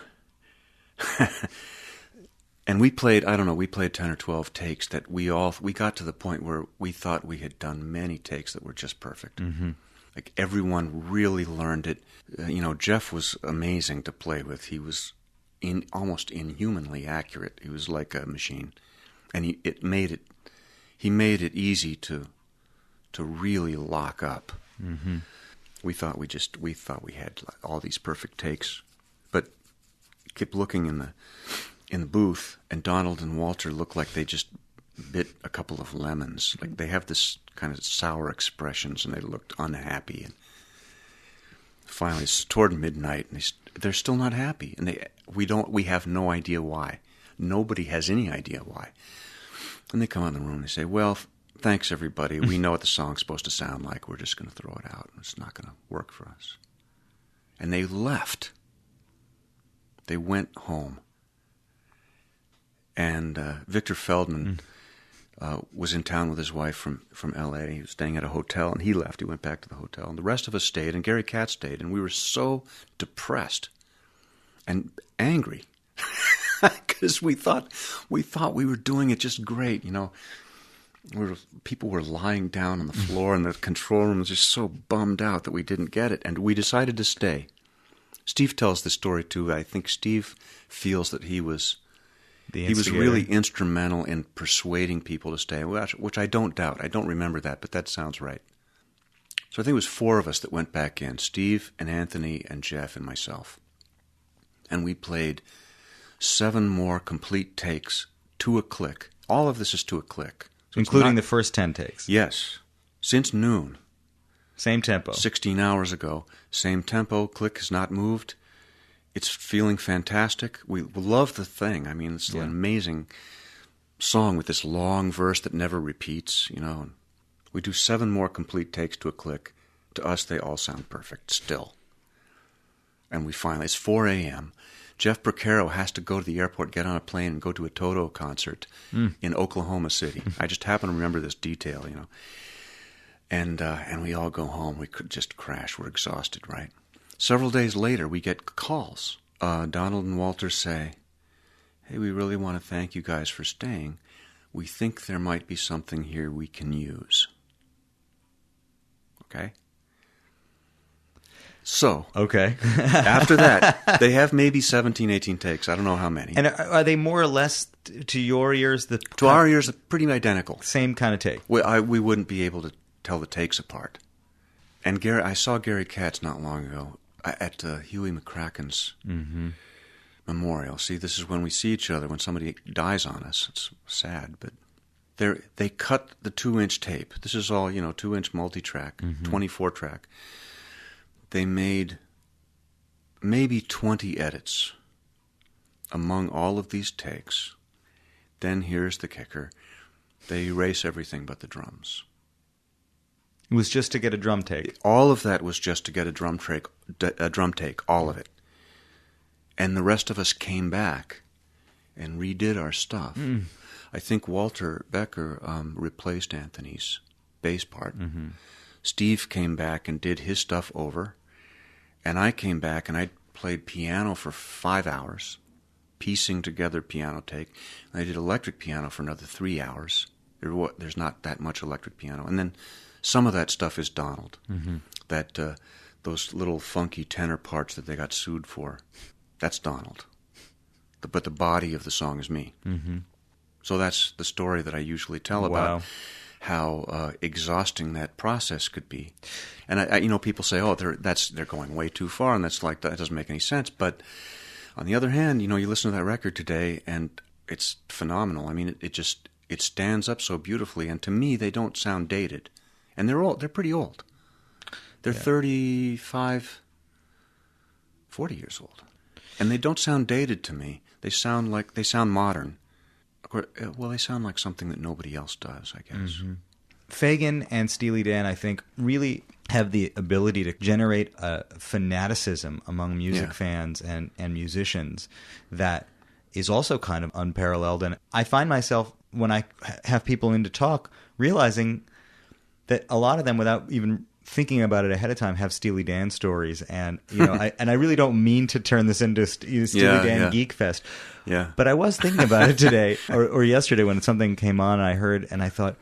and we played 10 or 12 takes that we got to the point where we thought we had done many takes that were just perfect. Like everyone really learned it. Jeff was amazing to play with. He was almost inhumanly accurate. He was like a machine. And he made it easy to really lock up. We thought we had all these perfect takes, but kept looking in the booth, and Donald and Walter looked like they just bit a couple of lemons. Like they have this kind of sour expressions, and they looked unhappy. And finally, it's toward midnight, and they're still not happy, and we have no idea why. Nobody has any idea why. And they come out in the room and they say, "Well, thanks everybody. We know what the song's supposed to sound like. We're just going to throw it out. It's not going to work for us." And they left. They went home. And Victor Feldman was in town with his wife from L.A. He was staying at a hotel, and he left. He went back to the hotel. And the rest of us stayed, and Gary Katz stayed. And we were so depressed and angry because we thought we were doing it just great. People were lying down on the floor, and the control room was just so bummed out that we didn't get it. And we decided to stay. Steve tells the story, too. I think Steve feels that he was really instrumental in persuading people to stay, which I don't doubt. I don't remember that, but that sounds right. So I think it was 4 of us that went back in, Steve and Anthony and Jeff and myself. And we played 7 more complete takes to a click. All of this is to a click. So including the first 10 takes? Yes. Since noon. Same tempo. 16 hours ago. Same tempo. Click has not moved. It's feeling fantastic. We love the thing. I mean, it's an amazing song with this long verse that never repeats, you know. We do 7 more complete takes to a click. To us, they all sound perfect still. And we finally, it's 4 a.m. Jeff Porcaro has to go to the airport, get on a plane, and go to a Toto concert in Oklahoma City. I just happen to remember this detail, you know. And we all go home. We could just crash. We're exhausted, right? Several days later, we get calls. Donald and Walter say, "Hey, we really want to thank you guys for staying. We think there might be something here we can use." Okay? So, okay. after that, they have maybe 17, 18 takes. I don't know how many. And are they more or less, to your ears, to our ears, pretty identical. Same kind of take? We wouldn't be able to tell the takes apart. And I saw Gary Katz not long ago at Huey McCracken's memorial. See, this is when we see each other, when somebody dies on us. It's sad, but they cut the 2-inch tape. This is all, 2-inch multi-track, 24-track. They made maybe 20 edits among all of these takes. Then here's the kicker. They erase everything but the drums. It was just to get a drum take. All of that was just to get a drum take, all of it. And the rest of us came back and redid our stuff. I think Walter Becker replaced Anthony's bass part. Steve came back and did his stuff over. And I came back and I played piano for 5 hours, piecing together piano take. And I did electric piano for another 3 hours. There's not that much electric piano. And then some of that stuff is Donald. Those little funky tenor parts that they got sued for, that's Donald. But the body of the song is me. So that's the story that I usually tell about how exhausting that process could be. And I people say, "Oh, they're going way too far," and that doesn't make any sense. But on the other hand, you listen to that record today, and it's phenomenal. I mean, it stands up so beautifully, and to me, they don't sound dated, and they're old. They're pretty old. They're 35, 40 years old, and they don't sound dated to me. They sound modern. Well, they sound like something that nobody else does, I guess. Fagen and Steely Dan, I think, really have the ability to generate a fanaticism among music fans and musicians that is also kind of unparalleled. And I find myself, when I have people in to talk, realizing that a lot of them, without even thinking about it ahead of time, have Steely Dan stories. And I really don't mean to turn this into Steely Dan Geek Fest. Yeah. But I was thinking about it today or yesterday when something came on and I heard, and I thought,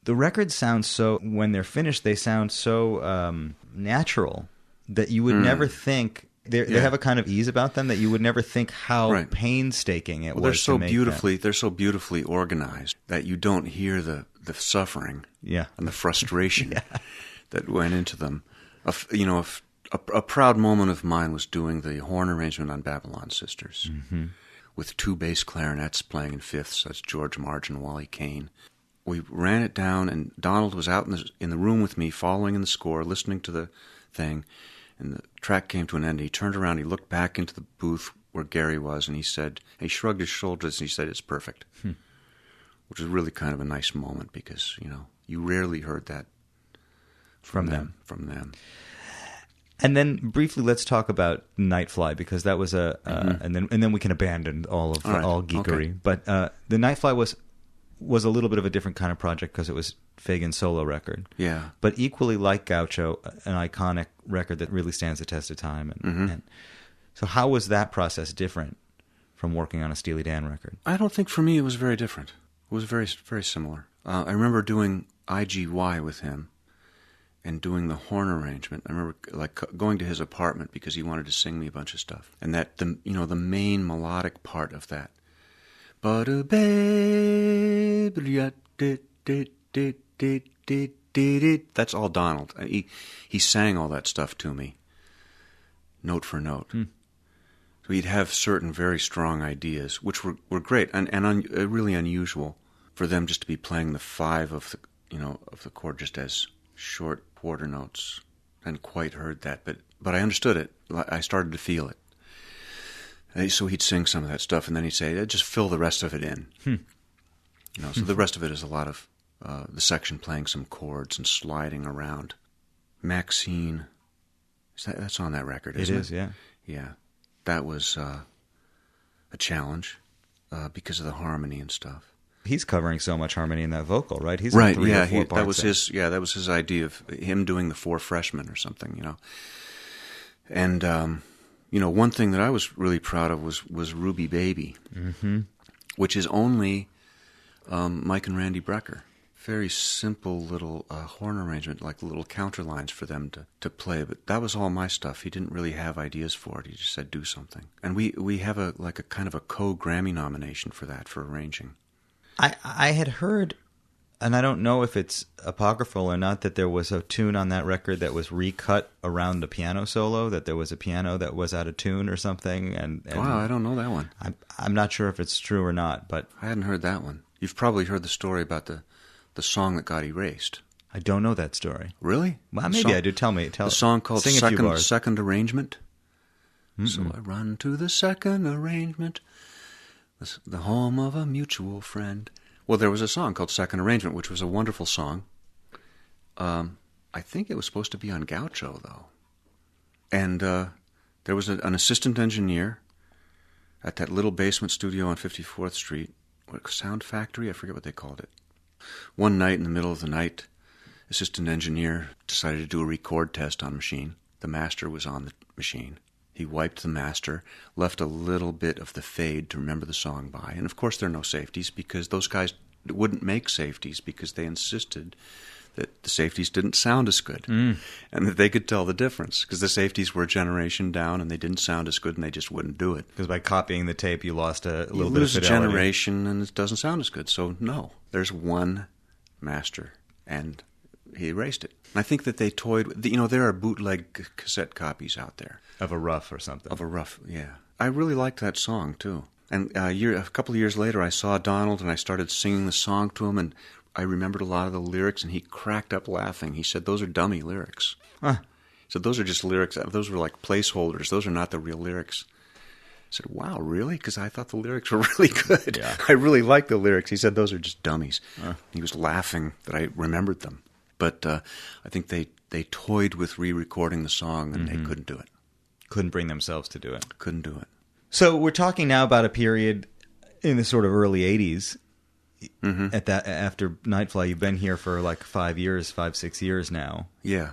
the records sound so, when they're finished, they sound so natural that you would never think, they have a kind of ease about them that you would never think how painstaking it was to make them. They're so beautifully organized that you don't hear the suffering and the frustration that went into them. A proud moment of mine was doing the horn arrangement on Babylon Sisters. With 2 bass clarinets playing in fifths. That's George Marge and Wally Kane. We ran it down, and Donald was out in the room with me, following in the score, listening to the thing, and the track came to an end. He turned around, he looked back into the booth where Gary was, and he shrugged his shoulders, and he said, "It's perfect," which was really kind of a nice moment because, you rarely heard that from them. And then briefly, let's talk about Nightfly, because that was and then we can abandon all geekery. Okay. But the Nightfly was a little bit of a different kind of project because it was Fagen's solo record. Yeah. But equally like Gaucho, an iconic record that really stands the test of time. And so how was that process different from working on a Steely Dan record? I don't think for me it was very different. It was very, very similar. I remember doing IGY with him and doing the horn arrangement. I remember going to his apartment because he wanted to sing me a bunch of stuff. And that the main melodic part of that. That's all Donald. He sang all that stuff to me, note for note. So he'd have certain very strong ideas, which were great and really unusual for them just to be playing the 5 of the chord just as short quarter notes. I hadn't quite heard that, but I understood it. I started to feel it. So he'd sing some of that stuff, and then he'd say, just fill the rest of it in. So the rest of it is a lot of the section playing some chords and sliding around. Maxine, that's on that record, isn't it? It is, yeah. Yeah. That was a challenge because of the harmony and stuff. He's covering so much harmony in that vocal, right? He's right, in 3 yeah, or 4 parts that was his idea of him doing the 4 Freshmen or something, And one thing that I was really proud of was Ruby Baby, which is only Mike and Randy Brecker. Very simple little horn arrangement, like little counterlines for them to play. But that was all my stuff. He didn't really have ideas for it. He just said, do something. And we have a kind of a co-Grammy nomination for that, for arranging. I had heard, and I don't know if it's apocryphal or not, that there was a tune on that record that was recut around the piano solo, that there was a piano that was out of tune or something. And wow, I don't know that one. I'm not sure if it's true or not, but I hadn't heard that one. You've probably heard the story about the song that got erased. I don't know that story. Really? Well, maybe I do. Tell me. The song called Second Arrangement. So I run to the second arrangement, the home of a mutual friend. Well, there was a song called Second Arrangement, which was a wonderful song. I think it was supposed to be on Gaucho, though. And there was an assistant engineer at that little basement studio on 54th Street. Sound Factory? I forget what they called it. One night, in the middle of the night, assistant engineer decided to do a record test on a machine. The master was on the machine. He wiped the master, left a little bit of the fade to remember the song by. And of course there are no safeties, because those guys wouldn't make safeties because they insisted that the safeties didn't sound as good and that they could tell the difference, because the safeties were a generation down and they didn't sound as good and they just wouldn't do it. Because by copying the tape, you lost a little bit of fidelity. You lose a generation and it doesn't sound as good. So no, there's one master, and he erased it. And I think that they toyed with, there are bootleg cassette copies out there. Of a rough or something. Of a rough, yeah. I really liked that song, too. And a couple of years later, I saw Donald, and I started singing the song to him, and I remembered a lot of the lyrics, and he cracked up laughing. He said, those are dummy lyrics. Huh. He said, those are just lyrics. Those were like placeholders. Those are not the real lyrics. I said, wow, really? Because I thought the lyrics were really good. Yeah. I really liked the lyrics. He said, those are just dummies. He was laughing that I remembered them. But I think they toyed with re-recording the song, and they couldn't do it. Couldn't bring themselves to do it. Couldn't do it. So we're talking now about a period in the sort of early 80s. At that, after Nightfly, you've been here for like 5, 6 years now. Yeah.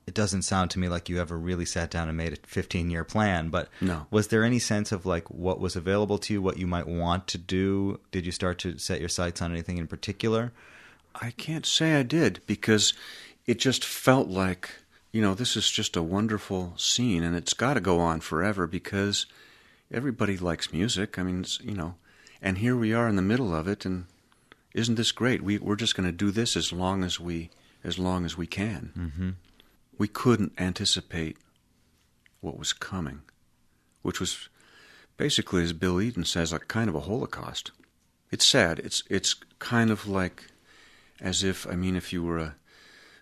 It doesn't sound to me like you ever really sat down and made a 15-year plan, but no. Was there any sense of like what was available to you, what you might want to do? Did you start to set your sights on anything in particular? I can't say I did, because it just felt like, this is just a wonderful scene, and it's got to go on forever because everybody likes music. I mean, and here we are in the middle of it, and isn't this great? We're just going to do this as long as we can. We couldn't anticipate what was coming, which was basically, as Bill Eden says, like kind of a Holocaust. It's sad. It's kind of like as if you were a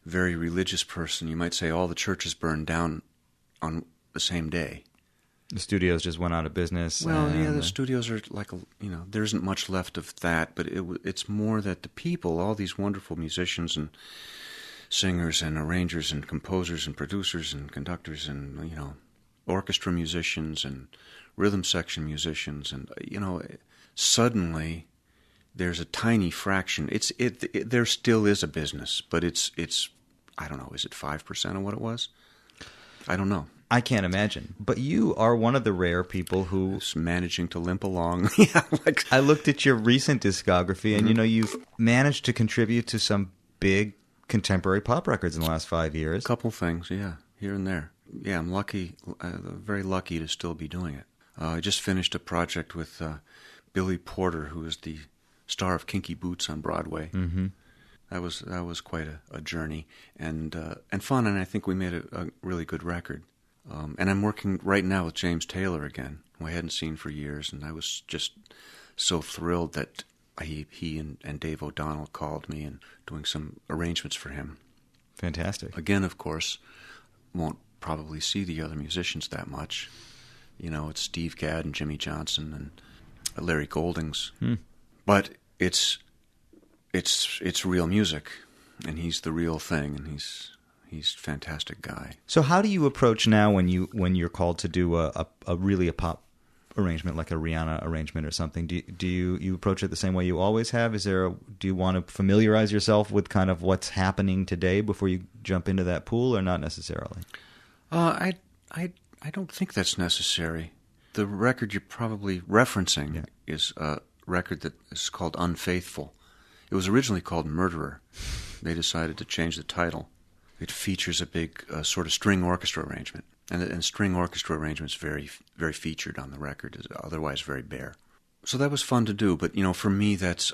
very religious person, you might say all the churches burned down on the same day. The studios just went out of business. Well, yeah, the studios are like, there isn't much left of that, but it's more that the people, all these wonderful musicians and singers and arrangers and composers and producers and conductors and, orchestra musicians and rhythm section musicians, and, suddenly there's a tiny fraction. There still is a business, but it's I don't know, is it 5% of what it was? I don't know. I can't imagine. But you are one of the rare people who's managing to limp along. Yeah, I looked at your recent discography, and you've managed to contribute to some big contemporary pop records in the last 5 years. A couple things, yeah, here and there. Yeah, I'm lucky, very lucky to still be doing it. I just finished a project with Billy Porter, who is the star of Kinky Boots on Broadway. That was quite a journey and fun, and I think we made a really good record. And I'm working right now with James Taylor again, who I hadn't seen for years, and I was just so thrilled that he and Dave O'Donnell called me and doing some arrangements for him. Fantastic. Again, of course, won't probably see the other musicians that much, It's Steve Gadd and Jimmy Johnson and Larry Goldings. But it's real music, and he's the real thing, and he's a fantastic guy. So how do you approach now when you're called to do a really pop arrangement, like a Rihanna arrangement or something? Do you approach it the same way you always have? Do you want to familiarize yourself with kind of what's happening today before you jump into that pool, or not necessarily? I don't think that's necessary. The record you're probably referencing is a record that is called Unfaithful. It was originally called Murderer. They decided to change the title. It features a big sort of string orchestra arrangement. And string orchestra arrangement's very, very featured on the record, is otherwise very bare. So that was fun to do, but for me, that's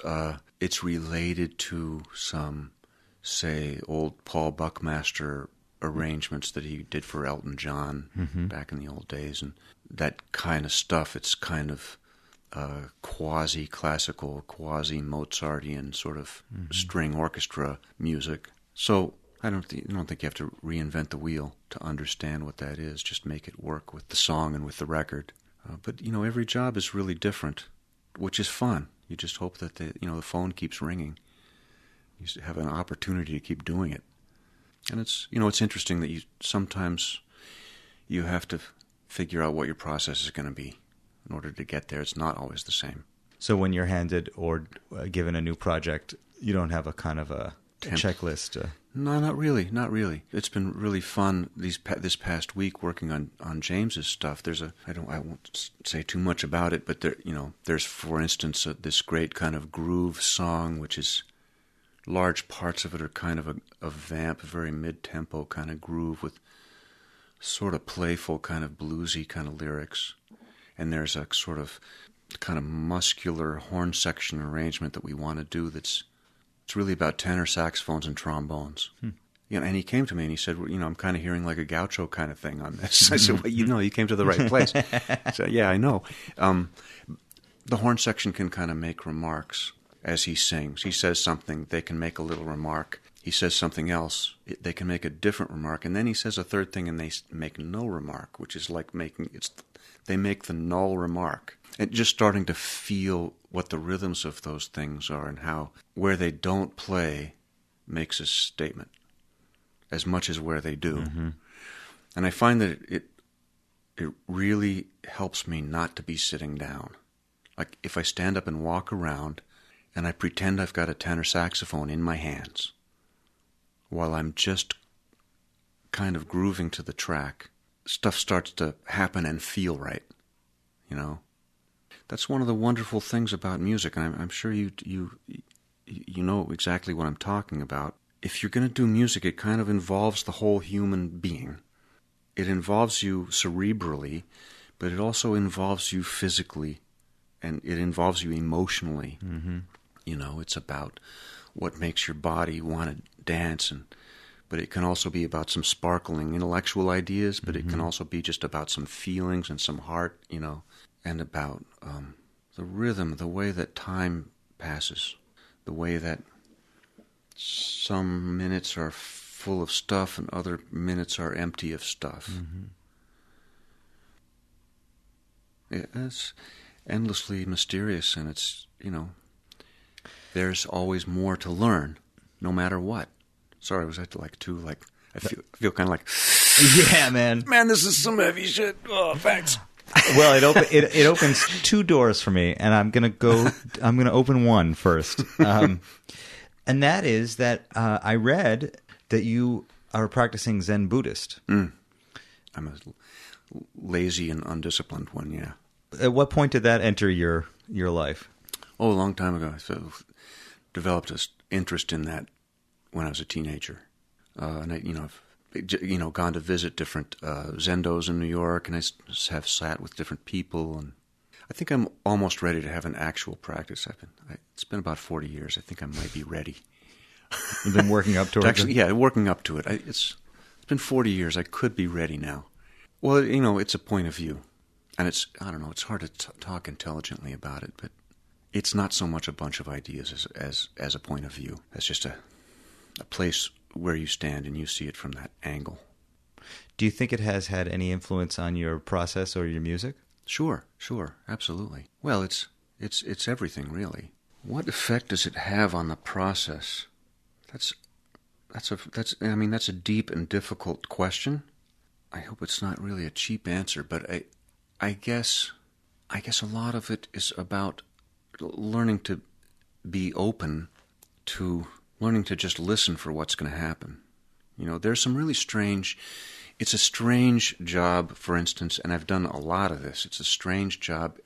it's related to some, say, old Paul Buckmaster arrangements that he did for Elton John back in the old days, and that kind of stuff. It's kind of quasi-classical, quasi-Mozartian sort of string orchestra music. So I don't think you have to reinvent the wheel to understand what that is. Just make it work with the song and with the record. But every job is really different, which is fun. You just hope that the phone keeps ringing. You have an opportunity to keep doing it, and it's interesting that sometimes you have to figure out what your process is going to be in order to get there. It's not always the same. So when you're handed or given a new project, you don't have a kind of a checklist. No, not really. Not really. It's been really fun this past week working on James's stuff. I won't say too much about it, but there's for instance this great kind of groove song, which is large parts of it are kind of a vamp, a very mid-tempo kind of groove with sort of playful kind of bluesy kind of lyrics. And there's a sort of kind of muscular horn section arrangement that we want to do it's really about tenor saxophones and trombones. And he came to me and he said, I'm kind of hearing like a gaucho kind of thing on this. I said, well, you came to the right place. I said, yeah, I know. The horn section can kind of make remarks as he sings. He says something, they can make a little remark. He says something else, they can make a different remark. And then he says a third thing and they make no remark, which is like they make the null remark. And just starting to feel what the rhythms of those things are and how where they don't play makes a statement as much as where they do. And I find that it really helps me not to be sitting down. Like if I stand up and walk around and I pretend I've got a tenor saxophone in my hands while I'm just kind of grooving to the track, stuff starts to happen and feel right, That's one of the wonderful things about music, and I'm sure you know exactly what I'm talking about. If you're going to do music, it kind of involves the whole human being. It involves you cerebrally, but it also involves you physically, and it involves you emotionally. It's about what makes your body want to dance, but it can also be about some sparkling intellectual ideas, but it can also be just about some feelings and some heart, and about the rhythm, the way that time passes, the way that some minutes are full of stuff and other minutes are empty of stuff. It's endlessly mysterious, and it's, there's always more to learn, no matter what. Sorry, was that I feel kind of like, yeah, man. Man, this is some heavy shit. Oh, thanks. Well, it opens two doors for me, and I'm gonna open one first, and that is that I read that you are a practicing Zen Buddhist. I'm a lazy and undisciplined one, yeah. At what point did that enter your life? Oh, a long time ago. So developed an interest in that when I was a teenager, and I've gone to visit different zendos in New York, and I have sat with different people, and I think I'm almost ready to have an actual practice. It's been about 40 years. I think I might be ready. You've been working up to it? Actually, yeah, working up to it. It's been 40 years. I could be ready now. Well, it's a point of view, and it's hard to talk intelligently about it, but it's not so much a bunch of ideas as a point of view. It's just a place where you stand and you see it from that angle. Do you think it has had any influence on your process or your music? Sure, absolutely. Well, it's everything, really. What effect does it have on the process? That's a deep and difficult question. I hope it's not really a cheap answer, but I guess a lot of it is about learning to be open to learning to just listen for what's going to happen. There's some really strange. It's a strange job, for instance, and I've done a lot of this. It's a strange job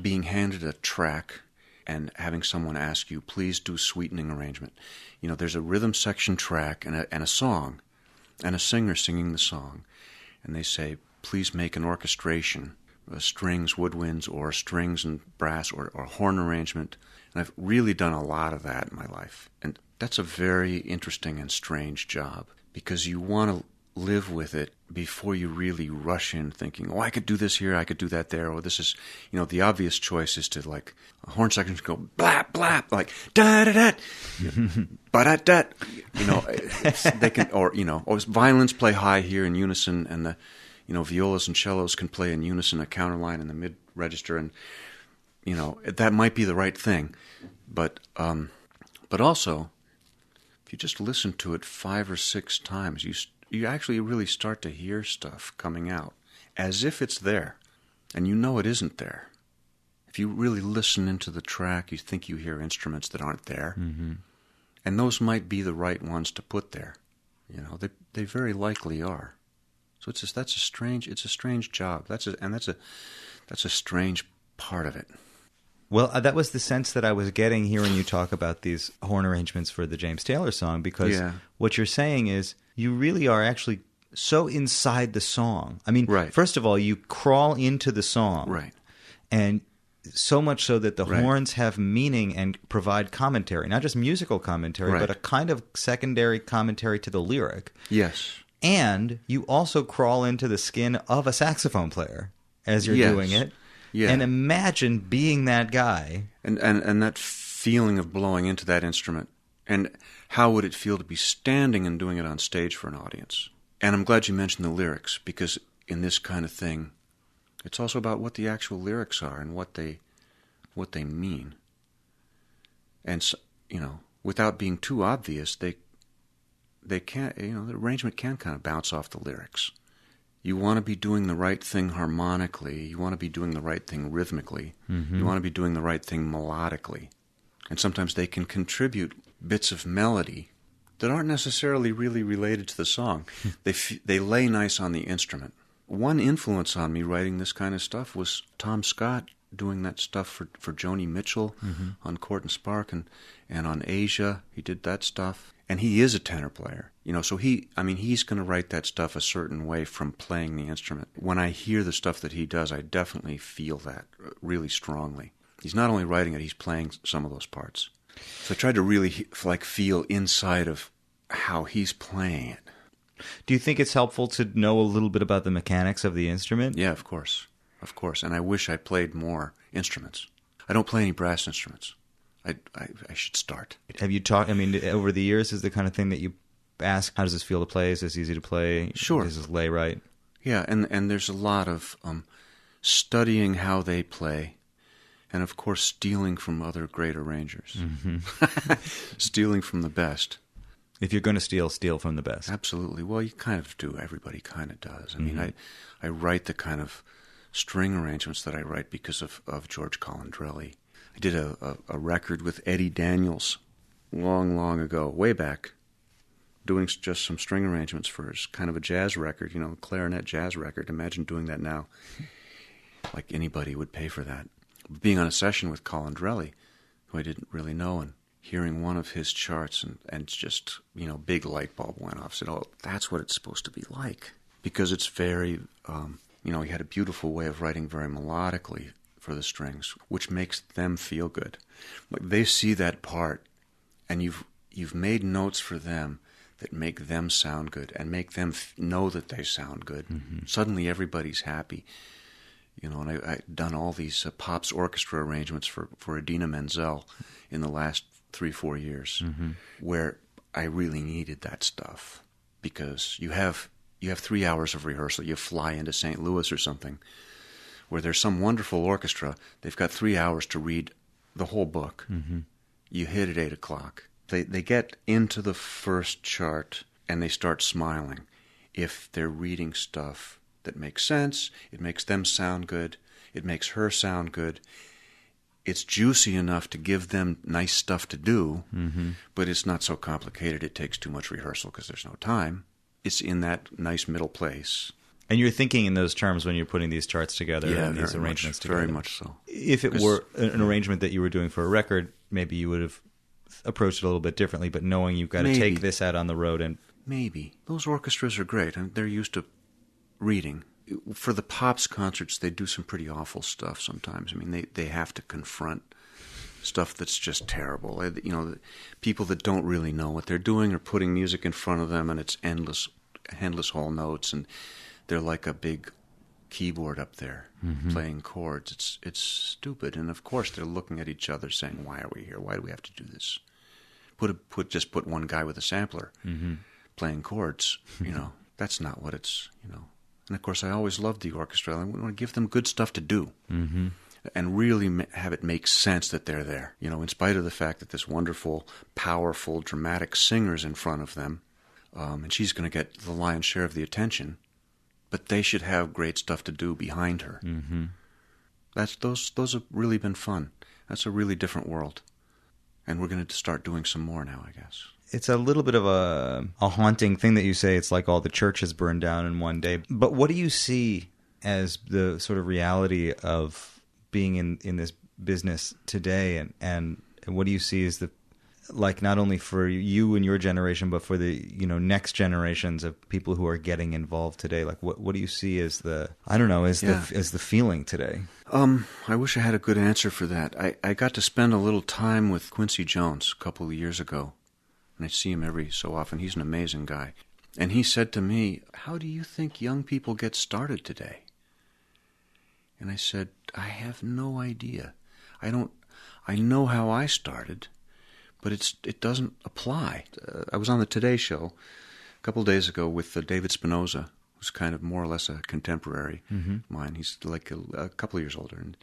being handed a track and having someone ask you, please do sweetening arrangement. There's a rhythm section track and a song, and a singer singing the song, and they say, please make an orchestration, strings, woodwinds, or strings and brass, or horn arrangement. And I've really done a lot of that in my life. And that's a very interesting and strange job, because you want to live with it before you really rush in thinking, I could do this here, I could do that there, or this is, the obvious choice is to, like, a horn section go blap, blap, like, da-da-da, ba-da-da, they can, or violins play high here in unison, and the, violas and cellos can play in unison a counterline in the mid-register, and, that might be the right thing, but also, if you just listen to it 5 or 6 times, you actually really start to hear stuff coming out as if it's there, and it isn't there. If you really listen into the track, you think you hear instruments that aren't there, and those might be the right ones to put there. They very likely are. So that's a strange job. That's a strange part of it. Well, that was the sense that I was getting hearing you talk about these horn arrangements for the James Taylor song, because what you're saying is you really are actually so inside the song. I mean, First of all, you crawl into the song. Right. And so much so that the horns have meaning and provide commentary, not just musical commentary, but a kind of secondary commentary to the lyric. Yes. And you also crawl into the skin of a saxophone player as you're doing it. Yeah. And imagine being that guy. And that feeling of blowing into that instrument. And how would it feel to be standing and doing it on stage for an audience? And I'm glad you mentioned the lyrics, because in this kind of thing, it's also about what the actual lyrics are and what they mean. And so, without being too obvious, they can't. The arrangement can kind of bounce off the lyrics. You want to be doing the right thing harmonically. You want to be doing the right thing rhythmically. Mm-hmm. You want to be doing the right thing melodically. And sometimes they can contribute bits of melody that aren't necessarily really related to the song. They lay nice on the instrument. One influence on me writing this kind of stuff was Tom Scott doing that stuff for Joni Mitchell on Court and Spark and on Asia. He did that stuff. And he is a tenor player, so he's going to write that stuff a certain way from playing the instrument. When I hear the stuff that he does, I definitely feel that really strongly. He's not only writing it, he's playing some of those parts. So I tried to really feel inside of how he's playing it. Do you think it's helpful to know a little bit about the mechanics of the instrument? Yeah, of course. And I wish I played more instruments. I don't play any brass instruments. I should start. Have you talked, over the years, is the kind of thing that you ask, how does this feel to play? Is this easy to play? Sure. Does this lay right? Yeah, and there's a lot of studying how they play, and of course stealing from other great arrangers. Mm-hmm. Stealing from the best. If you're going to steal from the best. Absolutely. Well, you kind of do. Everybody kind of does. I mean, I write the kind of string arrangements that I write because of George Colandrelli. I did a record with Eddie Daniels long ago, way back, doing just some string arrangements for his kind of a jazz record, clarinet jazz record. Imagine doing that now. Like anybody would pay for that. Being on a session with Colandrelli, who I didn't really know, and hearing one of his charts and just, big light bulb went off. I said, that's what it's supposed to be like. Because it's very, he had a beautiful way of writing very melodically for the strings, which makes them feel good. Like they see that part, and you've made notes for them that make them sound good and make them know that they sound good. Mm-hmm. Suddenly everybody's happy. And I've done all these Pops orchestra arrangements for Idina Menzel in the last 3-4 years, where I really needed that stuff, because you have you have 3 hours of rehearsal. You fly into St. Louis or something, where there's some wonderful orchestra. They've got 3 hours to read the whole book. Mm-hmm. You hit at 8 o'clock. They get into the first chart and they start smiling. If they're reading stuff that makes sense, it makes them sound good, it makes her sound good, it's juicy enough to give them nice stuff to do, Mm-hmm. but it's not so complicated it takes too much rehearsal because there's no time. It's in that nice middle place. And you're thinking in those terms when you're putting these charts together Yeah, and these very arrangements much, together. very much so. If it were an arrangement that you were doing for a record, maybe you would have approached it a little bit differently, but knowing you've got to Maybe. take this out on the road and... Maybe. Those orchestras are great. I mean, they're used to reading. For the Pops concerts, they do some pretty awful stuff sometimes. I mean, they have to confront stuff that's just terrible. You know, people that don't really know what they're doing are putting music in front of them, and it's endless whole notes, and they're like a big keyboard up there playing chords. It's stupid, and of course they're looking at each other saying, "Why are we here? Why do we have to do this?" Just put one guy with a sampler playing chords. You know, that's not what it's. You know, and of course I always loved the orchestra. I want to give them good stuff to do. And really have it make sense that they're there. You know, in spite of the fact that this wonderful, powerful, dramatic singer's in front of them, and she's going to get the lion's share of the attention, but they should have great stuff to do behind her. Mm-hmm. Those have really been fun. That's a really different world. And we're going to start doing some more now, I guess. It's a little bit of a haunting thing that you say it's like all the churches burned down in one day. But what do you see as the sort of reality of being in this business today, and what do you see as the, like, not only for you and your generation, but for the, you know, next generations of people who are getting involved today? Like, what do you see as the, I don't know, as the feeling today? I wish I had a good answer for that. I got to spend a little time with Quincy Jones a couple of years ago, and I see him every so often. He's an amazing guy. And he said to me, "How do you think young people get started today?" And I said, "I have no idea. I know how I started, but it doesn't apply." I was on the Today Show a couple of days ago with David Spinoza, who's kind of more or less a contemporary of mine. He's like a couple of years older, and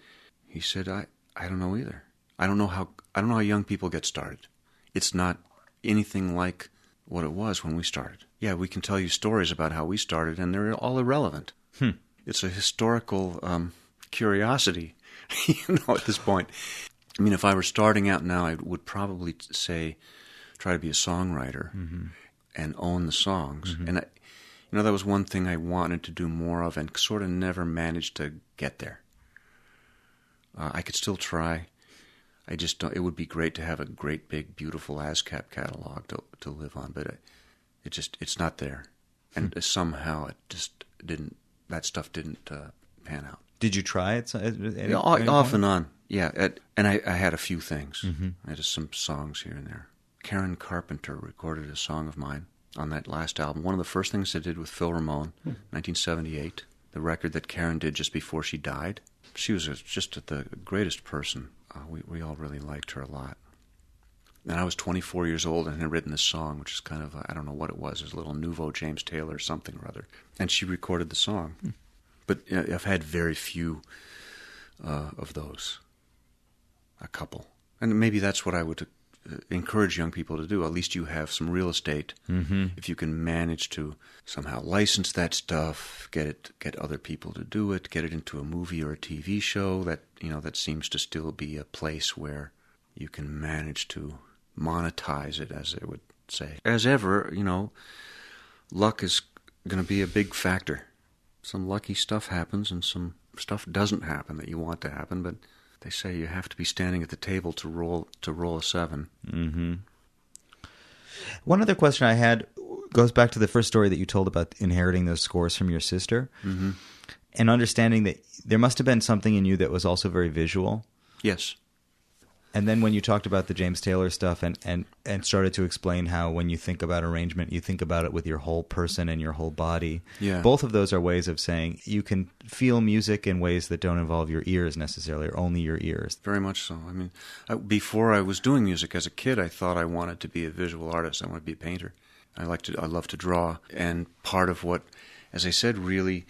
he said, "I don't know either. I don't know how young people get started. It's not anything like what it was when we started. Yeah, we can tell you stories about how we started, and they're all irrelevant. It's a historical curiosity, at this point. I mean, if I were starting out now, I would probably try to be a songwriter and own the songs. And that was one thing I wanted to do more of, and sort of never managed to get there. I could still try. I just don't. It would be great to have a great, big, beautiful ASCAP catalog to live on, but it's not there. And somehow it just didn't. That stuff didn't pan out. Did you try it? Off and on, yeah. And I had a few things. I had some songs here and there. Karen Carpenter recorded a song of mine on that last album. One of the first things I did with Phil Ramone, 1978, the record that Karen did just before she died. She was just the greatest person. We all really liked her a lot. And I was 24 years old and had written this song, which is kind of, I don't know what it was. It was a little nouveau James Taylor or something or other. And she recorded the song. But I've had very few of those. A couple. And maybe that's what I would encourage young people to do. At least you have some real estate. If you can manage to somehow license that stuff, get other people to do it, get it into a movie or a TV show, that seems to still be a place where you can manage to monetize it, as they would say. As ever, luck is going to be a big factor. Some lucky stuff happens and some stuff doesn't happen that you want to happen, but they say you have to be standing at the table to roll a 7. One other question I had goes back to the first story that you told about inheriting those scores from your sister, and understanding that there must have been something in you that was also very visual. Yes. And then when you talked about the James Taylor stuff and started to explain how when you think about arrangement, you think about it with your whole person and your whole body. Yeah. Both of those are ways of saying you can feel music in ways that don't involve your ears necessarily, or only your ears. Very much so. I mean, before I was doing music as a kid, I thought I wanted to be a visual artist. I wanted to be a painter. I love to draw. And part of what, as I said, really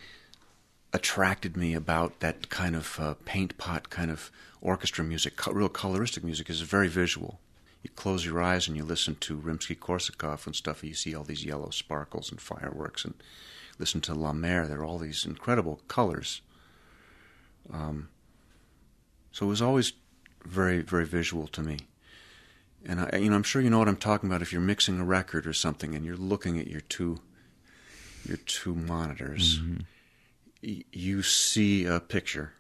attracted me about that kind of paint pot kind of orchestra music, real coloristic music, is very visual. You close your eyes and you listen to Rimsky-Korsakov and stuff, and you see all these yellow sparkles and fireworks, and listen to La Mer. There are all these incredible colors. So it was always very, very visual to me. And I'm sure you know what I'm talking about if you're mixing a record or something and you're looking at your two monitors. Mm-hmm. You see a picture.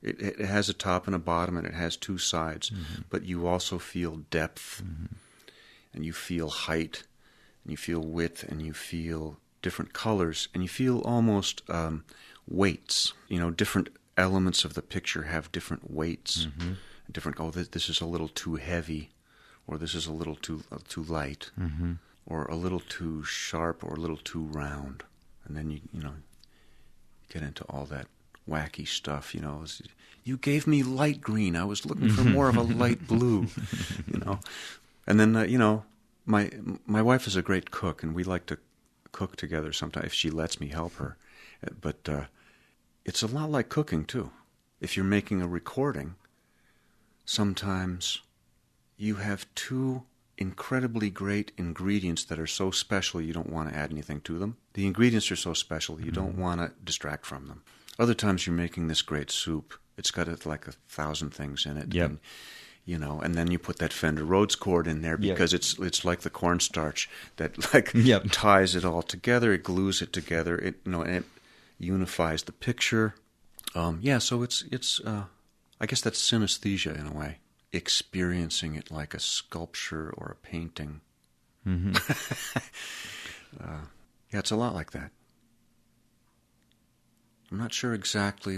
It has a top and a bottom, and it has two sides, mm-hmm. but you also feel depth, mm-hmm. and you feel height, and you feel width, and you feel different colors, and you feel almost weights. Different elements of the picture have different weights, mm-hmm. different. This is a little too heavy, or this is a little too light, mm-hmm. or a little too sharp, or a little too round, and then you get into all that wacky stuff. You gave me light green. I was looking for more of a light blue. And then my wife is a great cook, and we like to cook together sometimes if she lets me help her. But it's a lot like cooking too. If you're making a recording, sometimes you have two incredibly great ingredients that are so special you don't want to add anything to them. The ingredients are so special you don't want to distract from them. Other times you're making this great soup. It's got like 1,000 things in it. Yep. And then you put that Fender Rhodes chord in there because it's like the cornstarch that ties it all together. It glues it together. And it unifies the picture. So it's I guess that's synesthesia in a way. Experiencing it like a sculpture or a painting. Mm-hmm. It's a lot like that. I'm not sure exactly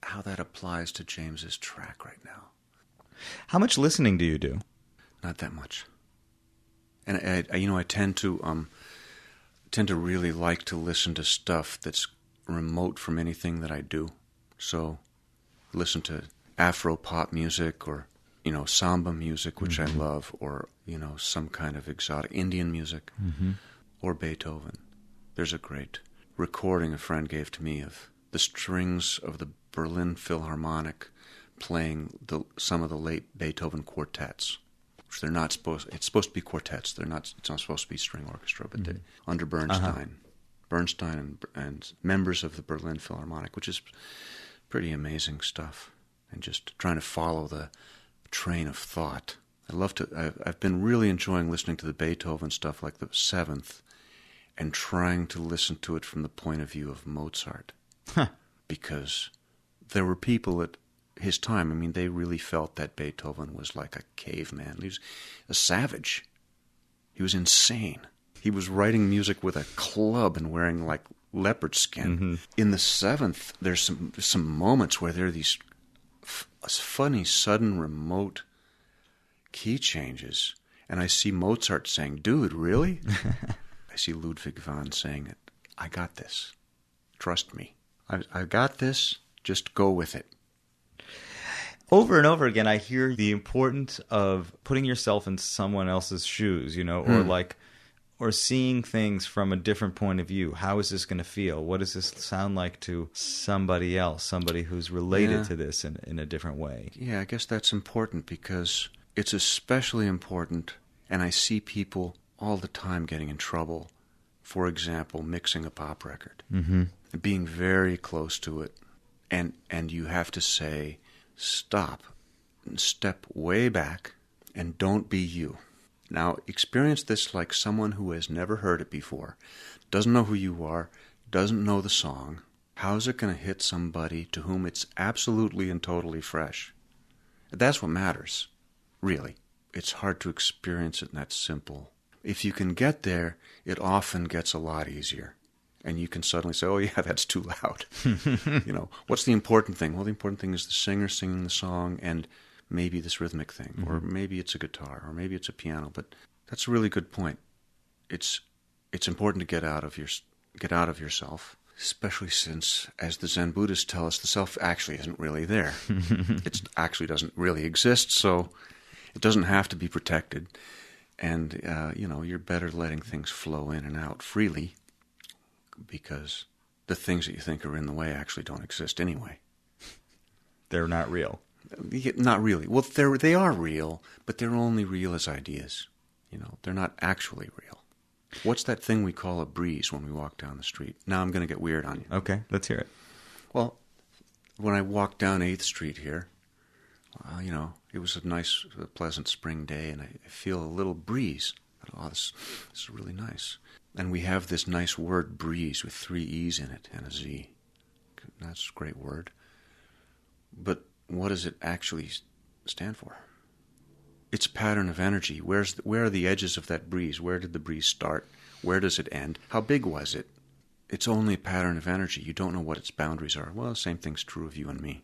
how that applies to James's track right now. How much listening do you do? Not that much. And I tend to really like to listen to stuff that's remote from anything that I do. So, listen to Afro pop music, or samba music, which mm-hmm. I love, or some kind of exotic Indian music, mm-hmm. or Beethoven. There's a great recording a friend gave to me of the strings of the Berlin Philharmonic playing some of the late Beethoven quartets, which they're not supposed. It's supposed to be quartets. It's not supposed to be string orchestra, but mm-hmm. Under Bernstein, uh-huh. Bernstein and members of the Berlin Philharmonic, which is pretty amazing stuff. And just trying to follow the train of thought. I've been really enjoying listening to the Beethoven stuff, like the Seventh, and trying to listen to it from the point of view of Mozart. Huh. Because there were people at his time, they really felt that Beethoven was like a caveman. He was a savage. He was insane. He was writing music with a club and wearing like leopard skin. Mm-hmm. In the Seventh, there's some moments where there are these funny, sudden, remote key changes. And I see Mozart saying, "Dude, really?" I see Ludwig van saying it. "I got this. Trust me. I got this. Just go with it." Over and over again, I hear the importance of putting yourself in someone else's shoes, or seeing things from a different point of view. How is this going to feel? What does this sound like to somebody else, somebody who's related to this in a different way? Yeah, I guess that's important because it's especially important, and I see people all the time getting in trouble, for example, mixing a pop record, mm-hmm. being very close to it, and you have to say, stop, step way back, and don't be you. Now, experience this like someone who has never heard it before, doesn't know who you are, doesn't know the song. How is it going to hit somebody to whom it's absolutely and totally fresh? That's what matters, really. It's hard to experience it in that simple. If you can get there, it often gets a lot easier. And you can suddenly say, "Oh yeah, that's too loud." What's the important thing? Well, the important thing is the singer singing the song and maybe this rhythmic thing, mm-hmm. or maybe it's a guitar, or maybe it's a piano. But that's a really good point. It's important to get out of yourself, especially since, as the Zen Buddhists tell us, the self actually isn't really there. It actually doesn't really exist, so it doesn't have to be protected. And, you're better letting things flow in and out freely because the things that you think are in the way actually don't exist anyway. They're not real. Not really. Well, they are real, but they're only real as ideas. They're not actually real. What's that thing we call a breeze when we walk down the street? Now I'm going to get weird on you. Okay, let's hear it. Well, when I walked down 8th Street here, it was a nice, pleasant spring day, and I feel a little breeze. Oh, this is really nice. And we have this nice word, breeze, with 3 E's in it and a Z. That's a great word. But what does it actually stand for? It's a pattern of energy. Where are the edges of that breeze? Where did the breeze start? Where does it end? How big was it? It's only a pattern of energy. You don't know what its boundaries are. Well, the same thing's true of you and me.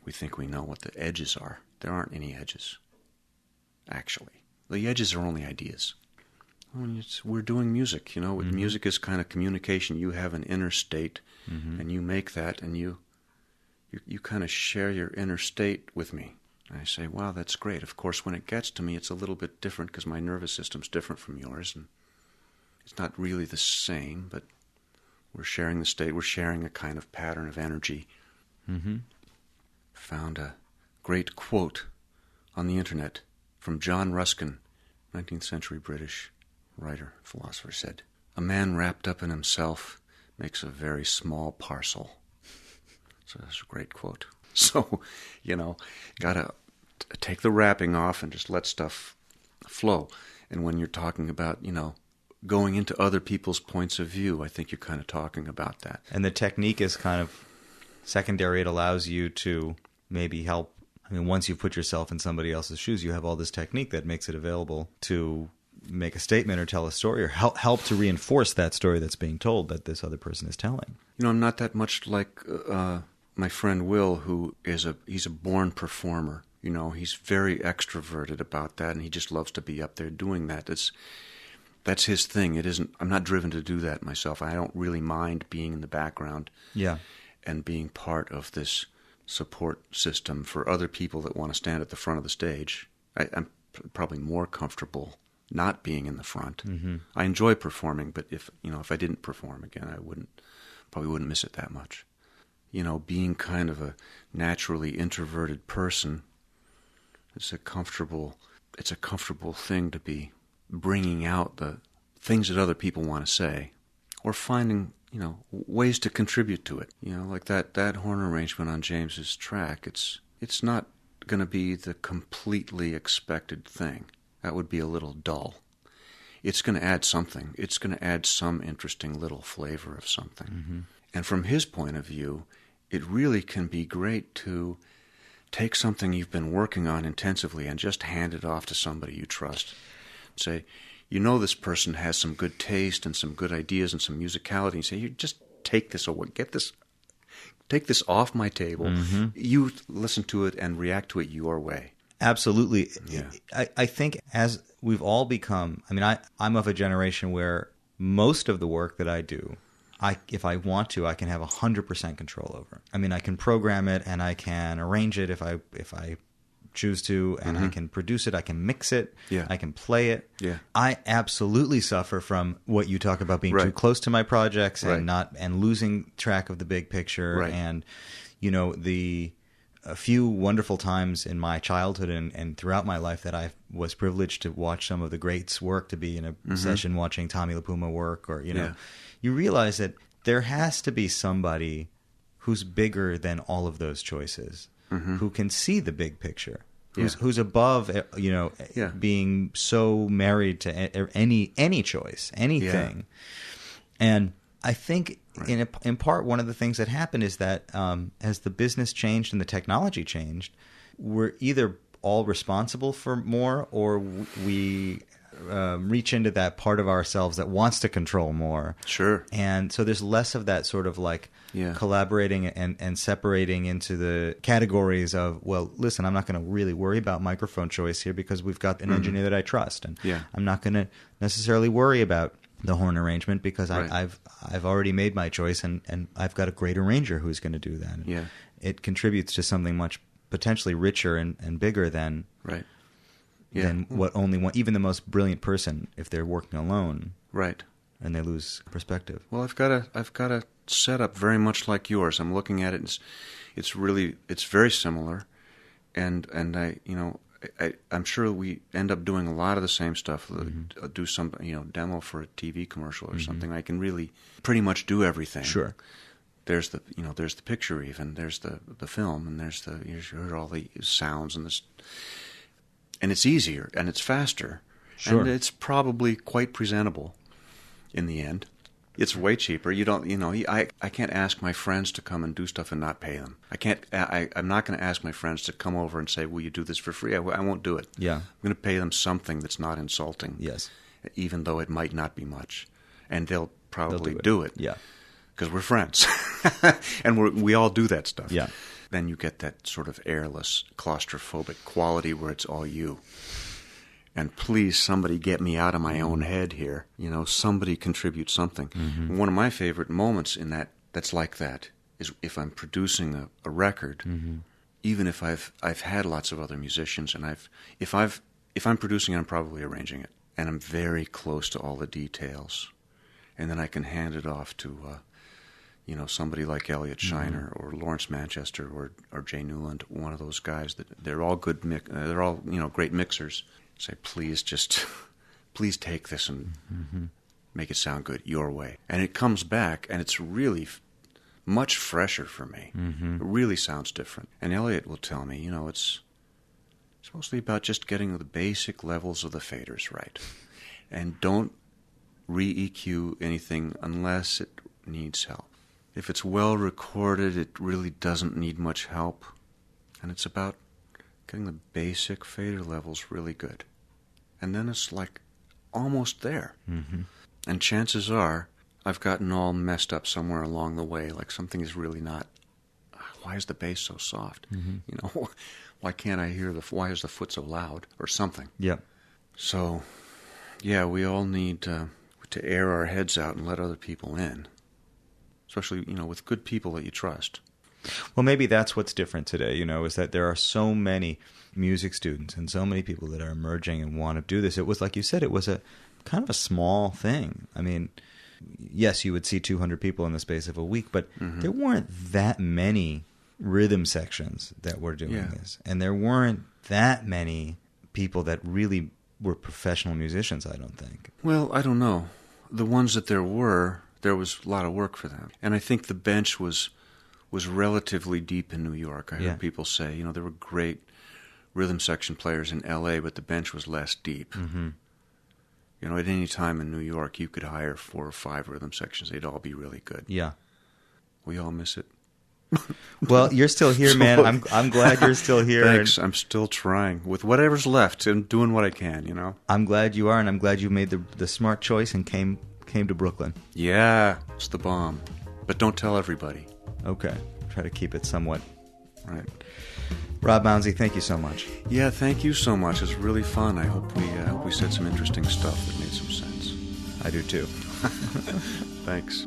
We think we know what the edges are. There aren't any edges, actually. The edges are only ideas. We're doing music, Mm-hmm. Music is kind of communication. You have an inner state, mm-hmm. and you make that, and you kind of share your inner state with me. And I say, wow, that's great. Of course, when it gets to me, it's a little bit different because my nervous system's different from yours, and it's not really the same, but we're sharing the state. We're sharing a kind of pattern of energy. Mm-hmm. Found a great quote on the internet from John Ruskin, 19th century British writer, philosopher, said, "A man wrapped up in himself makes a very small parcel." So that's a great quote. So, gotta take the wrapping off and just let stuff flow. And when you're talking about, going into other people's points of view, I think you're kind of talking about that. And the technique is kind of secondary. It allows you to maybe help. I mean, once you've put yourself in somebody else's shoes, you have all this technique that makes it available to make a statement or tell a story or help to reinforce that story that's being told that this other person is telling. I'm not that much like my friend Will, who he's a born performer. He's very extroverted about that, and he just loves to be up there doing that. That's his thing. It isn't. I'm not driven to do that myself. I don't really mind being in the background. Yeah. And being part of this support system for other people that want to stand at the front of the stage. I'm probably more comfortable not being in the front. Mm-hmm. I enjoy performing, but if I didn't perform again, I probably wouldn't miss it that much. Being kind of a naturally introverted person, it's a comfortable thing to be bringing out the things that other people want to say, or finding ways to contribute to it. Like that horn arrangement on James's track. It's not going to be the completely expected thing. That would be a little dull. It's going to add something. It's going to add some interesting little flavor of something. Mm-hmm. And from his point of view, it really can be great to take something you've been working on intensively and just hand it off to somebody you trust. Say, this person has some good taste and some good ideas and some musicality. And say, you just take this away, take this off my table. Mm-hmm. You listen to it and react to it your way. Absolutely. Yeah. I think as we've all become, I'm of a generation where most of the work that I do, if I want to, I can have 100% control over. I can program it and I can arrange it if I choose to, and mm-hmm. I can produce it, I can mix it, yeah. I can play it. Yeah. I absolutely suffer from what you talk about, being right. too close to my projects and right. and losing track of the big picture. Right. And a few wonderful times in my childhood and throughout my life that I was privileged to watch some of the greats work, to be in a mm-hmm. session watching Tommy LaPuma work, or yeah. you realize that there has to be somebody who's bigger than all of those choices, mm-hmm. who can see the big picture, yeah. who's above yeah. being so married to any choice, anything. Yeah. And I think right. in part one of the things that happened is that as the business changed and the technology changed, we're either all responsible for more, or we reach into that part of ourselves that wants to control more. Sure. And so there's less of that sort of collaborating and separating into the categories of, well, listen, I'm not going to really worry about microphone choice here because we've got an mm-hmm. engineer that I trust. And yeah. I'm not going to necessarily worry about the horn arrangement because right. I've already made my choice, and I've got a great arranger who's going to do that. And yeah. it contributes to something much potentially richer and bigger than right. than what only one, even the most brilliant person, if they're working alone. Right. And they lose perspective. Well, I've got a setup very much like yours. I'm looking at it, and it's very similar, and I'm sure we end up doing a lot of the same stuff. Do some demo for a TV commercial or something. I can really pretty much do everything. Sure. There's the picture, even there's the film, and you hear all the sounds and this, and it's easier and it's faster, and it's probably quite presentable in the end. It's way cheaper. I can't ask my friends to come and do stuff and not pay them. I'm not going to ask my friends to come over and say, "Will you do this for free?" I won't do it. Yeah. I'm going to pay them something that's not insulting. Yes. Even though it might not be much, and they'll probably do it. Yeah. Because we're friends, and we all do that stuff. Yeah. Then you get that sort of airless, claustrophobic quality where it's all you. And please, somebody get me out of my own head here. Somebody contribute something. Mm-hmm. One of my favorite moments in that's like that is if I'm producing a record, even if I've had lots of other musicians, and if I'm producing it, I'm probably arranging it, and I'm very close to all the details, and then I can hand it off to somebody like Elliot Shiner or Lawrence Manchester or Jay Newland, one of those guys. They're all good. They're all great mixers. Say, please take this and make it sound good your way. And it comes back, and it's really much fresher for me. Mm-hmm. It really sounds different. And Elliot will tell me, it's mostly about just getting the basic levels of the faders right. And don't re-EQ anything unless it needs help. If it's well recorded, it really doesn't need much help. And it's about getting the basic fader levels really good. And then it's like almost there. Mm-hmm. And chances are I've gotten all messed up somewhere along the way, like something is really not, why is the bass so soft? Mm-hmm. Why can't I hear why is the foot so loud or something? Yeah. So, yeah, we all need to air our heads out and let other people in. Especially, with good people that you trust. Well, maybe that's what's different today, is that there are so many music students and so many people that are emerging and want to do this. It was, like you said, it was a kind of a small thing. I mean, yes, you would see 200 people in the space of a week, but there weren't that many rhythm sections that were doing this. And there weren't that many people that really were professional musicians, I don't think. Well, I don't know. The ones that there was a lot of work for them. And I think the bench was relatively deep in New York. I heard people say, there were great rhythm section players in L.A., but the bench was less deep. Mm-hmm. At any time in New York, you could hire 4 or 5 rhythm sections. They'd all be really good. Yeah. We all miss it. Well, you're still here, man. I'm glad you're still here. Thanks. I'm still trying with whatever's left and doing what I can, I'm glad you are, and I'm glad you made the smart choice and came to Brooklyn. Yeah, it's the bomb. But don't tell everybody. Okay. Try to keep it somewhat. Right. Rob Mounsey, thank you so much. Yeah, thank you so much. It was really fun. I hope we said some interesting stuff that made some sense. I do too. Thanks.